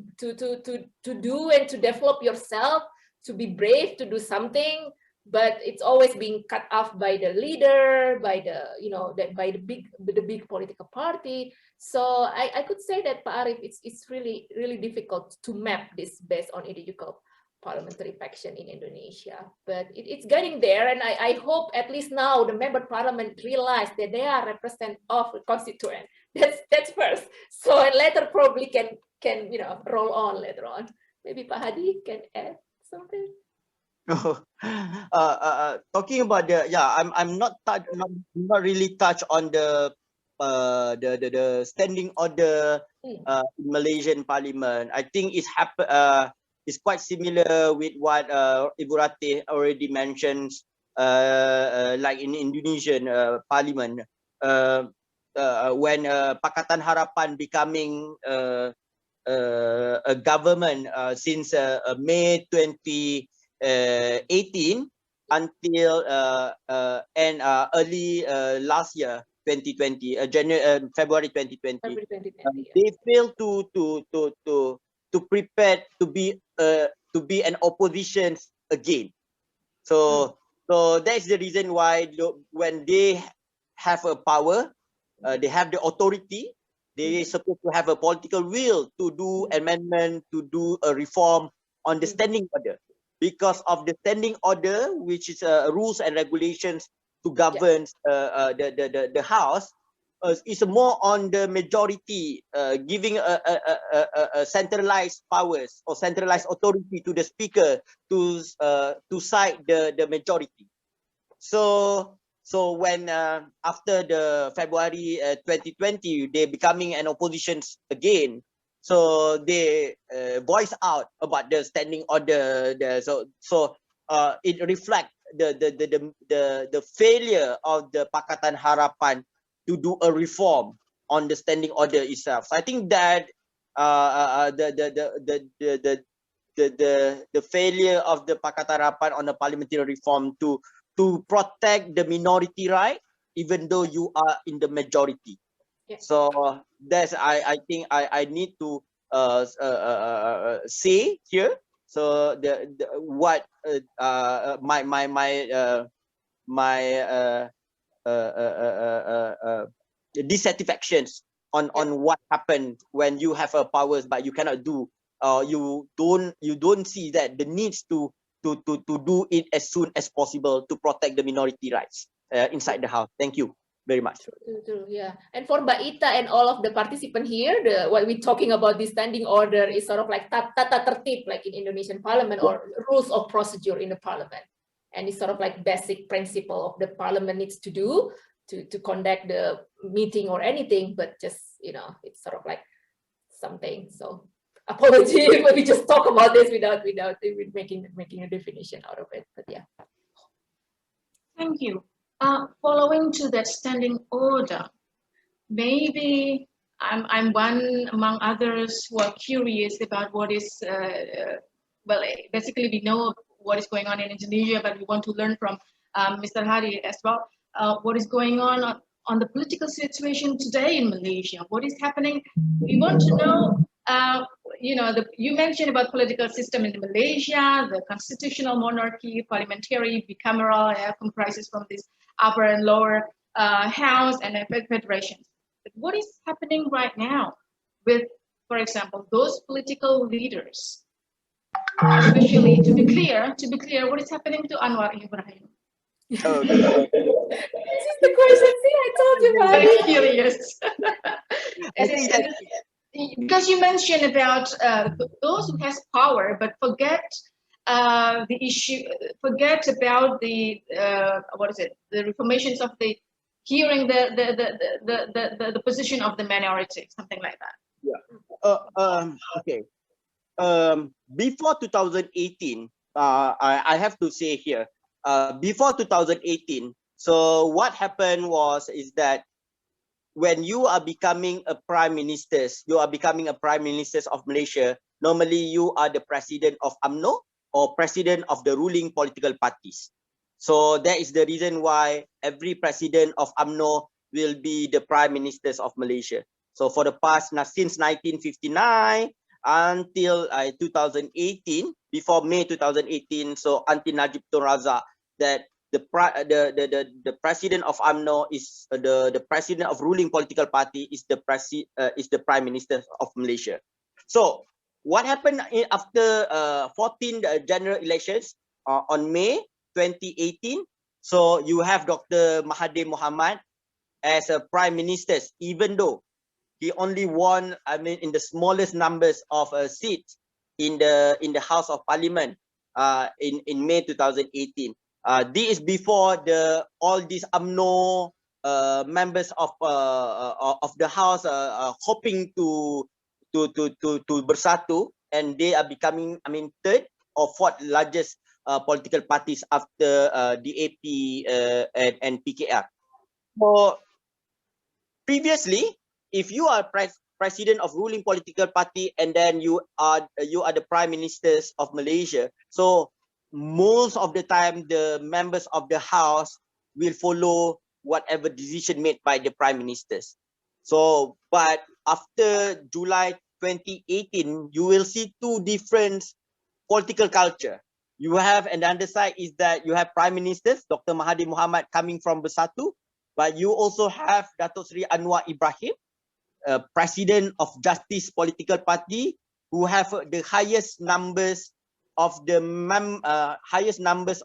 do and to develop yourself, to be brave to do something, but it's always being cut off by the leader, by the, you know, by the big political party. So I could say that, Pak Arif, it's really difficult to map this based on ideological parliamentary faction in Indonesia, but it's getting there, and I hope at least now the member parliament realize that they are representative of the constituent. That's first. So and later probably can you know, roll on later on. Maybe Pak Hadi can add something. Talking about the, yeah, I'm not really touched on the standing order in Malaysian Parliament. I think it's quite similar with what Ibu Ratih already mentions, like in Indonesian Parliament, when Pakatan Harapan becoming a government since May 2018 until and early last year, 2020, February 2020. They failed to prepare to be an opposition again. So that's the reason why when they have a power, they have the authority, they supposed to have a political will to do amendment, to do a reform on the standing order. Because of the standing order, which is rules and regulations to govern the House, is more on the majority, giving a centralized powers or centralized authority to the speaker to cite the majority. So when after the February 2020, they becoming an opposition again. So they voice out about the standing order. So it reflects the failure of the Pakatan Harapan to do a reform on the standing order itself. So I think that the failure of the Pakatan Harapan on the parliamentary reform to protect the minority right, even though you are in the majority. So that's I think I need to say here. So what dissatisfactions on what happened when you have powers but you cannot do, you don't see that the needs to do it as soon as possible to protect the minority rights inside the House. Thank you very much. True, yeah. And for Mbak Ita and all of the participants here, what we're talking about this standing order is sort of like tata tertib, like in Indonesian Parliament, or rules of procedure in the Parliament. And it's sort of like basic principle of the Parliament needs to do to conduct the meeting or anything, but just, you know, it's sort of like something. So apology if we just talk about this without making a definition out of it, but yeah. Thank you. Following to that standing order, maybe I'm one among others who are curious about what is, well, basically we know what is going on in Indonesia, but we want to learn from Mr. Hadi as well. What is going on the political situation today in Malaysia? What is happening? We want to know, you know, you mentioned about political system in Malaysia, the constitutional monarchy, parliamentary, bicameral, comprises from this upper and lower house and federations. But what is happening right now with, for example, those political leaders? Especially to be clear, what is happening to Anwar Ibrahim? Okay. This is the question. See, I told you, Very Hadi. curious. I think that Because you mentioned about those who has power, but forget the issue, forget about the what is it? The reformations of the hearing the position of the minority, something like that. yeah. Okay. Before 2018, I have to say here, before 2018, so what happened is that when you are becoming a prime minister, of Malaysia, normally you are the president of UMNO or president of the ruling political parties. So that is the reason why every president of UMNO will be the prime ministers of Malaysia. So for the past, since 1959 until 2018, before May 2018, so until Najib Tun Razak, that the president of UMNO is the president of ruling political party is the prime minister of Malaysia. So what happened after 14 general elections on May 2018? So you have Dr. Mahathir Mohamad as a prime minister, even though he only won, in the smallest numbers of seats in the House of Parliament in May 2018. This is before all these UMNO members of the House hoping to bersatu, and they are becoming, third or fourth largest political parties after DAP and PKR. So previously, if you are president of ruling political party and then you are the prime ministers of Malaysia, so most of the time the members of the house will follow whatever decision made by the prime ministers. So but after July 2018, you will see two different political culture. You have, and the other side is that you have prime ministers, Dr. Mahathir Mohamad coming from Bersatu, but you also have Datuk Seri Anwar Ibrahim, president of Justice Political Party, who have the highest numbers of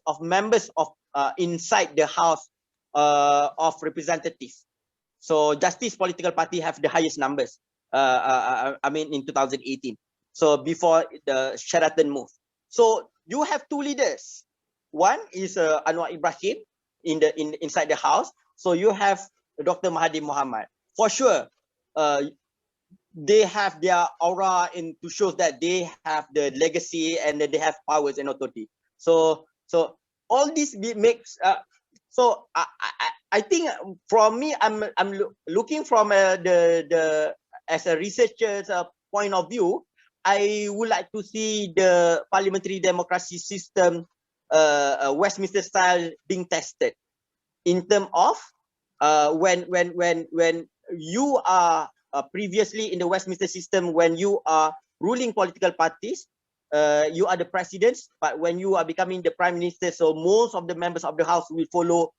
members of inside the House of Representatives. So Justice Political Party have the highest numbers. In 2018. So before the Sheraton move. So you have two leaders. One is Anwar Ibrahim inside the House. So you have Dr. Mahathir Mohamad. For sure, they have their aura to show that they have the legacy and that they have powers and authority. So all this makes. So I think from me, I'm looking from the as a researcher's point of view. I would like to see the parliamentary democracy system, Westminster style, being tested in terms of when you are previously in the Westminster system, when you are ruling political parties, you are the presidents, but when you are becoming the prime minister, so most of the members of the house will follow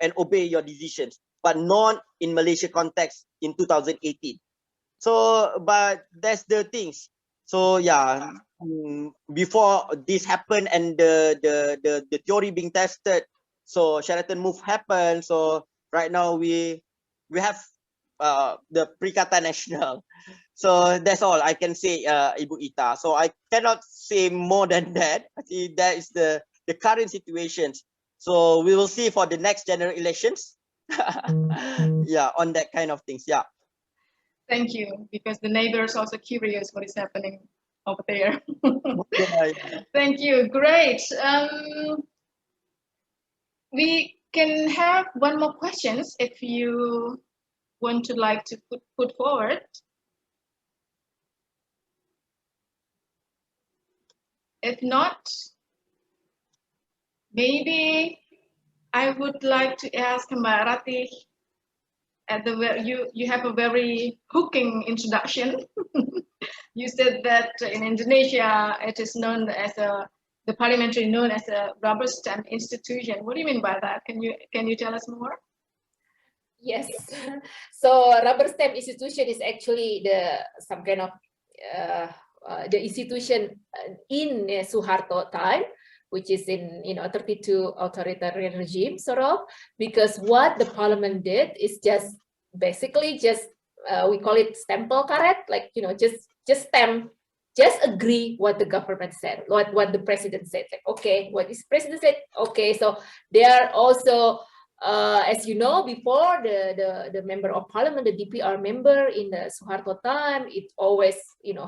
and obey your decisions, but not in Malaysia context in 2018. So, but that's the things. So yeah, before this happened and the theory being tested, so Sheraton move happened. So right now we have the Perikatan Nasional. So that's all I can say, Ibu Ita. So I cannot say more than that. I think that is the current situations. So we will see for the next general elections. Yeah, on that kind of things. Yeah. Thank you, because the neighbors also curious what is happening over there. Yeah. Thank you. Great. We can have one more questions if you want to like to put forward? If not, maybe I would like to ask Mbak Ratih. You have a very hooking introduction. You said that in Indonesia it is known as the parliamentary known as a rubber stamp institution. What do you mean by that? Can you tell us more? Yes. So rubber stamp institution is actually some kind of the institution in Suharto time, which is in 32 authoritarian regime sort of, because what the parliament did is just basically we call it stempel karet, like just stamp, just agree what the government said, what the president said, like okay, what this president said, okay. So they are also as you know, before the member of parliament, the DPR member in the Suharto time, it's always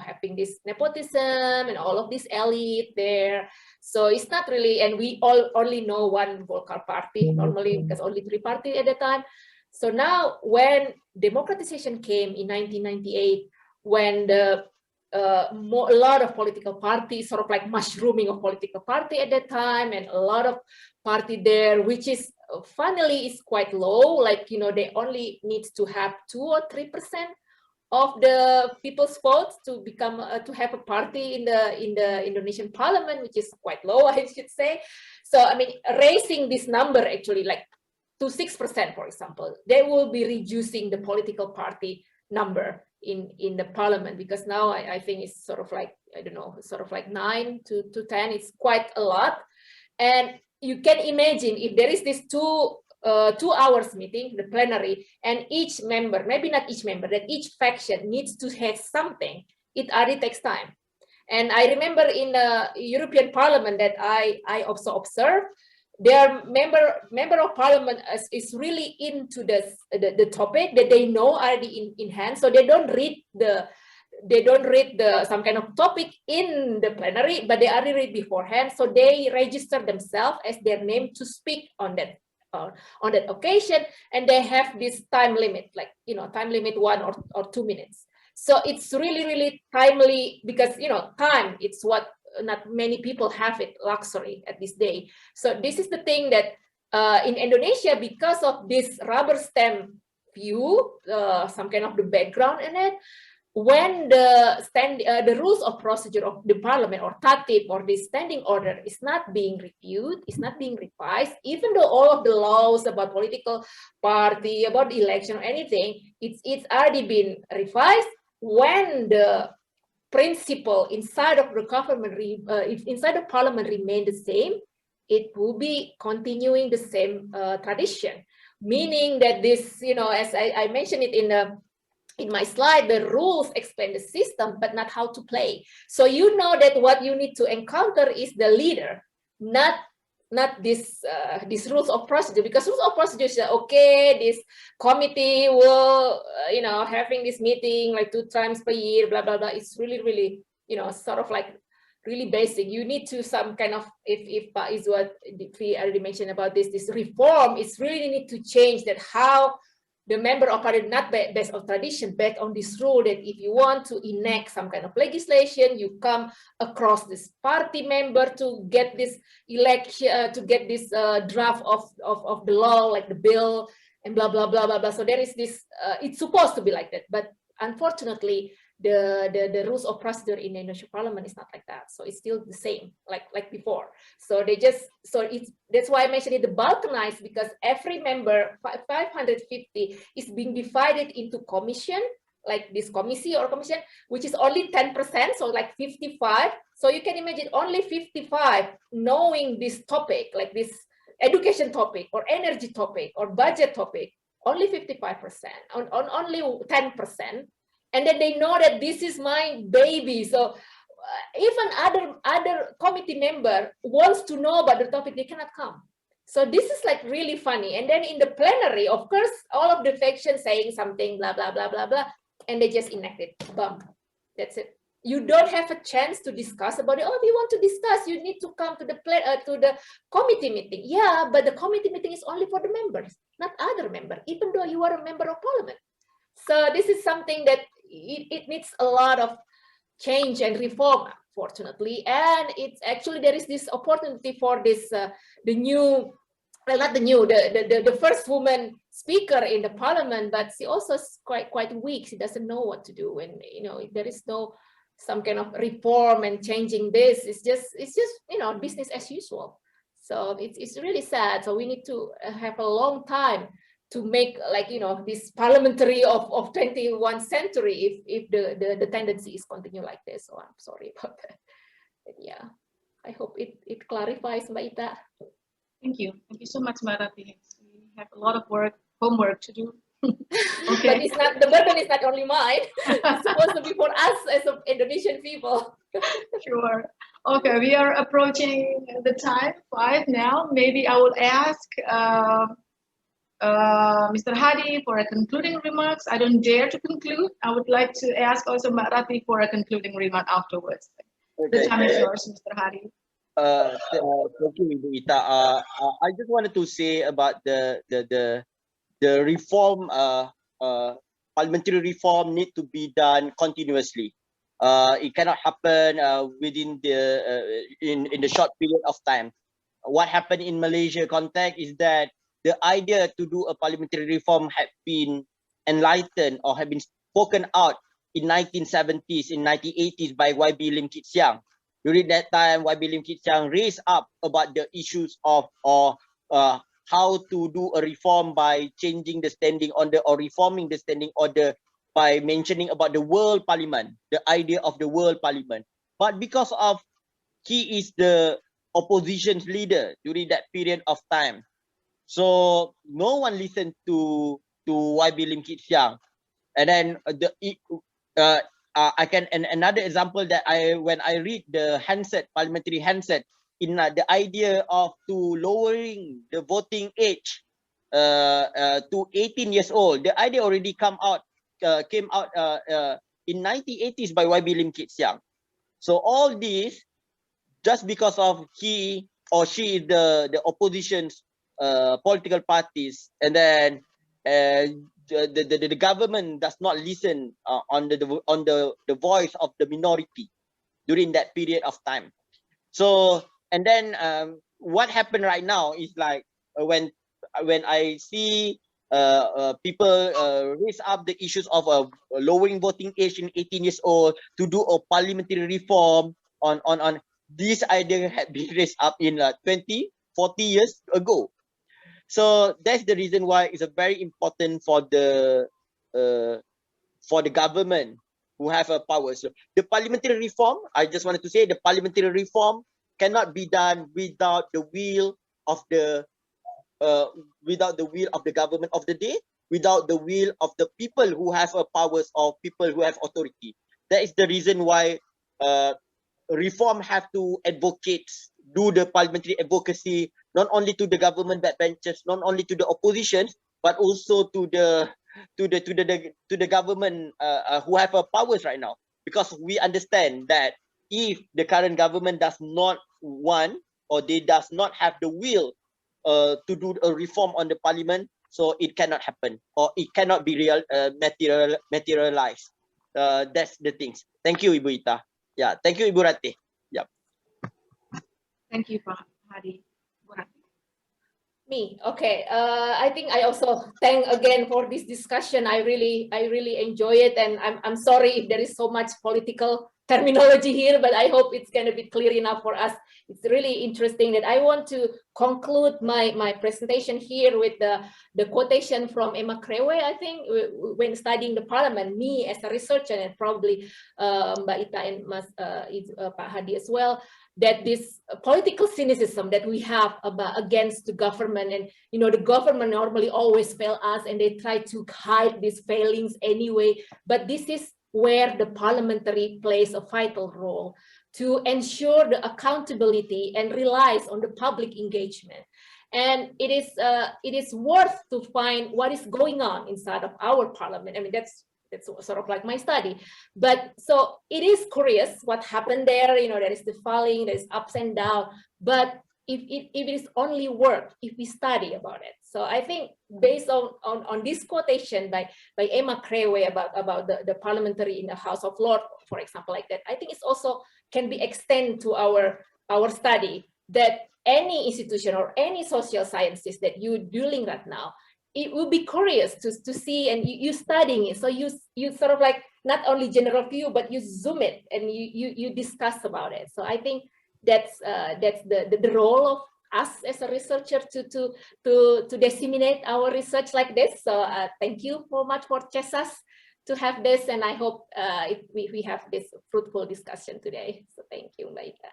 having this nepotism and all of this elite there. So it's not really, and we all only know one Golkar party normally, because only 3 parties at the time. So now when democratization came in 1998, when a lot of political parties, sort of like mushrooming of political party at that time, and a lot of party there, which is finally is quite low, like they only need to have 2 or 3% of the people's votes to become to have a party in the Indonesian Parliament, which is quite low, I should say. So I mean, raising this number actually like to 6%, for example, they will be reducing the political party number in the parliament, because now I think it's sort of like, I don't know, sort of like 9 to 10. It's quite a lot. And you can imagine if there is this 2 hours meeting, the plenary, and each member, maybe not each member, that each faction needs to have something, it already takes time. And I remember in the European Parliament that I also observed, their member of parliament is really into the topic that they know already in hand, so they don't read some kind of topic in the plenary, but they already read beforehand, so they register themselves as their name to speak on that occasion, and they have this time limit, like time limit 1 or 2 minutes. So it's really timely, because time, it's what not many people have it luxury at this day. So this is the thing that in Indonesia, because of this rubber stamp view, some kind of the background in it, when the rules of procedure of the parliament, or tatib, or the standing order, is not being reviewed, is not being revised, even though all of the laws about political party, about the election or anything, it's already been revised, when the principle inside of the government, inside the parliament remain the same, it will be continuing the same tradition, meaning that this, as I mentioned it in my slide, the rules explain the system, but not how to play. So that what you need to encounter is the leader, not this rules of procedure, because rules of procedure is okay, this committee will having this meeting like 2 times per year, blah blah blah. It's really sort of like really basic. You need to some kind of, if is what Adiputri already mentioned about this reform, it's really need to change that, how the member of parliament, not based on tradition, based on this rule that if you want to enact some kind of legislation, you come across this party member to get this election, to get this draft of the law, like the bill, and blah blah blah blah blah. So there is this. It's supposed to be like that, but unfortunately, the rules of procedure in the Indonesian Parliament is not like that. So it's still the same like before. So that's why I mentioned it, the balkanized, because every member, 550, is being divided into commission, like this committee or commission, which is only 10%, so like 55. So you can imagine only 55 knowing this topic, like this education topic or energy topic or budget topic, only 55%, on only 10%. And then they know that this is my baby. So even other committee member wants to know about the topic, they cannot come. So this is like really funny. And then in the plenary, of course, all of the factions saying something, blah, blah, blah, blah, blah, and they just enact it. Bam. That's it. You don't have a chance to discuss about it. Oh, if you want to discuss, you need to come to the committee meeting. Yeah, but the committee meeting is only for the members, not other members, even though you are a member of parliament. So this is something that it needs a lot of change and reform, fortunately, and it's actually there is this opportunity for this the new, well, not the new, the first woman speaker in the parliament, but she also is quite weak. She doesn't know what to do, and there is no some kind of reform and changing this. It's just business as usual. So it's really sad. So we need to have a long time to make this parliamentary of 21st century if the tendency is continue like this. So I'm sorry about that. But yeah, I hope it clarifies, Mbak Ita. Thank you so much, Ratih. We have a lot of homework to do. Okay. But the burden is not only mine. It's supposed to be for us as Indonesian people. Sure. Okay, we are approaching the time 5 now. Maybe I will ask Mr. Hadi for a concluding remarks. I don't dare to conclude. I would like to ask also Mbak Ratih for a concluding remark afterwards. Okay. The time is yours, Mr. Hadi. Thank you, Ibu Ita. I just wanted to say about the reform, parliamentary reform need to be done continuously. It cannot happen within in the short period of time. What happened in Malaysia context is that the idea to do a parliamentary reform had been enlightened or had been spoken out in 1970s, in 1980s by YB Lim Kit Siang. During that time, YB Lim Kit Siang raised up about the issues of how to do a reform by changing the standing order or reforming the standing order by mentioning about the world parliament, the idea of the world parliament. But because of he is the opposition's leader during that period of time, so no one listened to YB Lim Kit Siang. And then another example that when I read the handset, parliamentary handset, in the idea of lowering the voting age to 18 years old, the idea already came out in 1980s by YB Lim Kit Siang. So all this just because of he or she is the opposition's political parties, and then the government does not listen on the voice of the minority during that period of time. So and then what happened right now is like when I see people raise up the issues of lowering voting age in 18 years old to do a parliamentary reform on this idea had been raised up in 20-40 years ago. So that's the reason why it's very important for the government who have a power. So the parliamentary reform, I just wanted to say, the parliamentary reform cannot be done without the will of the government of the day, without the will of the people who have powers or people who have authority. That is the reason why reform have to do the parliamentary advocacy, not only to the government backbenchers, not only to the oppositions, but also to the government who have powers right now. Because we understand that if the current government does not want or they does not have the will to do a reform on the parliament, so it cannot happen or it cannot be materialized. That's the things. Thank you, Ibu Ita. Yeah, thank you, Ibu Ratih. Yeah. Thank you, Pak Hadi. Me, okay. I think I also thank again for this discussion. I really enjoy it, and I'm sorry if there is so much political terminology here, but I hope it's going to be clear enough for us. It's really interesting that I want to conclude my presentation here with the quotation from Emma Crewe, I think, when studying the parliament, me as a researcher, and probably Mbak Ita and Pak Hadi as well, that this political cynicism that we have against the government, and the government normally always fail us and they try to hide these failings anyway, but this is where the parliamentary plays a vital role to ensure the accountability and relies on the public engagement. And it is worth to find what is going on inside of our parliament. I mean, that's sort of like my study. But so it is curious what happened there. There is the falling, there's ups and downs, but if it is only work if we study about it. So I think based on this quotation by Emma Crewe about the parliamentary in the House of Lords, for example, like that, I think it's also can be extended to our study, that any institution or any social sciences that you're doing right now, it will be curious to see, and you studying it. So you sort of like not only general view, but you zoom it and you discuss about it. So I think that's the role of us as a researcher to disseminate our research like this. So thank you so much for CESASS to have this, and I hope we have this fruitful discussion today. So thank you, Mbak Ika.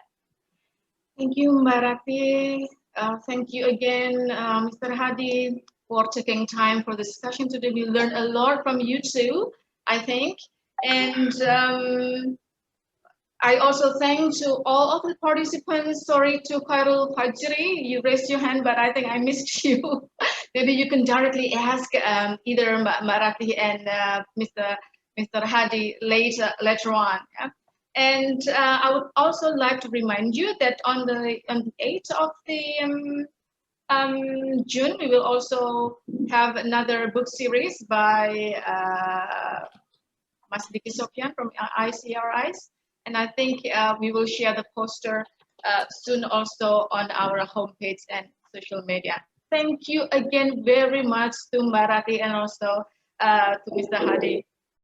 Thank you, Mbak Ratih. Thank you again, Mr. Hadi, for taking time for the discussion today. We learned a lot from you too, I think. And I also thank to all of the participants. Sorry to Khairul Fajri, you raised your hand, but I think I missed you. Maybe you can directly ask either Mbak Ratih and Mr. Hadi later on. Yeah? And I would also like to remind you that on the 8th of June, we will also have another book series by Mas Diki Sofyan from ICRIs. And I think we will share the poster soon also on our homepage and social media. Thank you again very much to Mbak Ratih and also to Mr. Hadi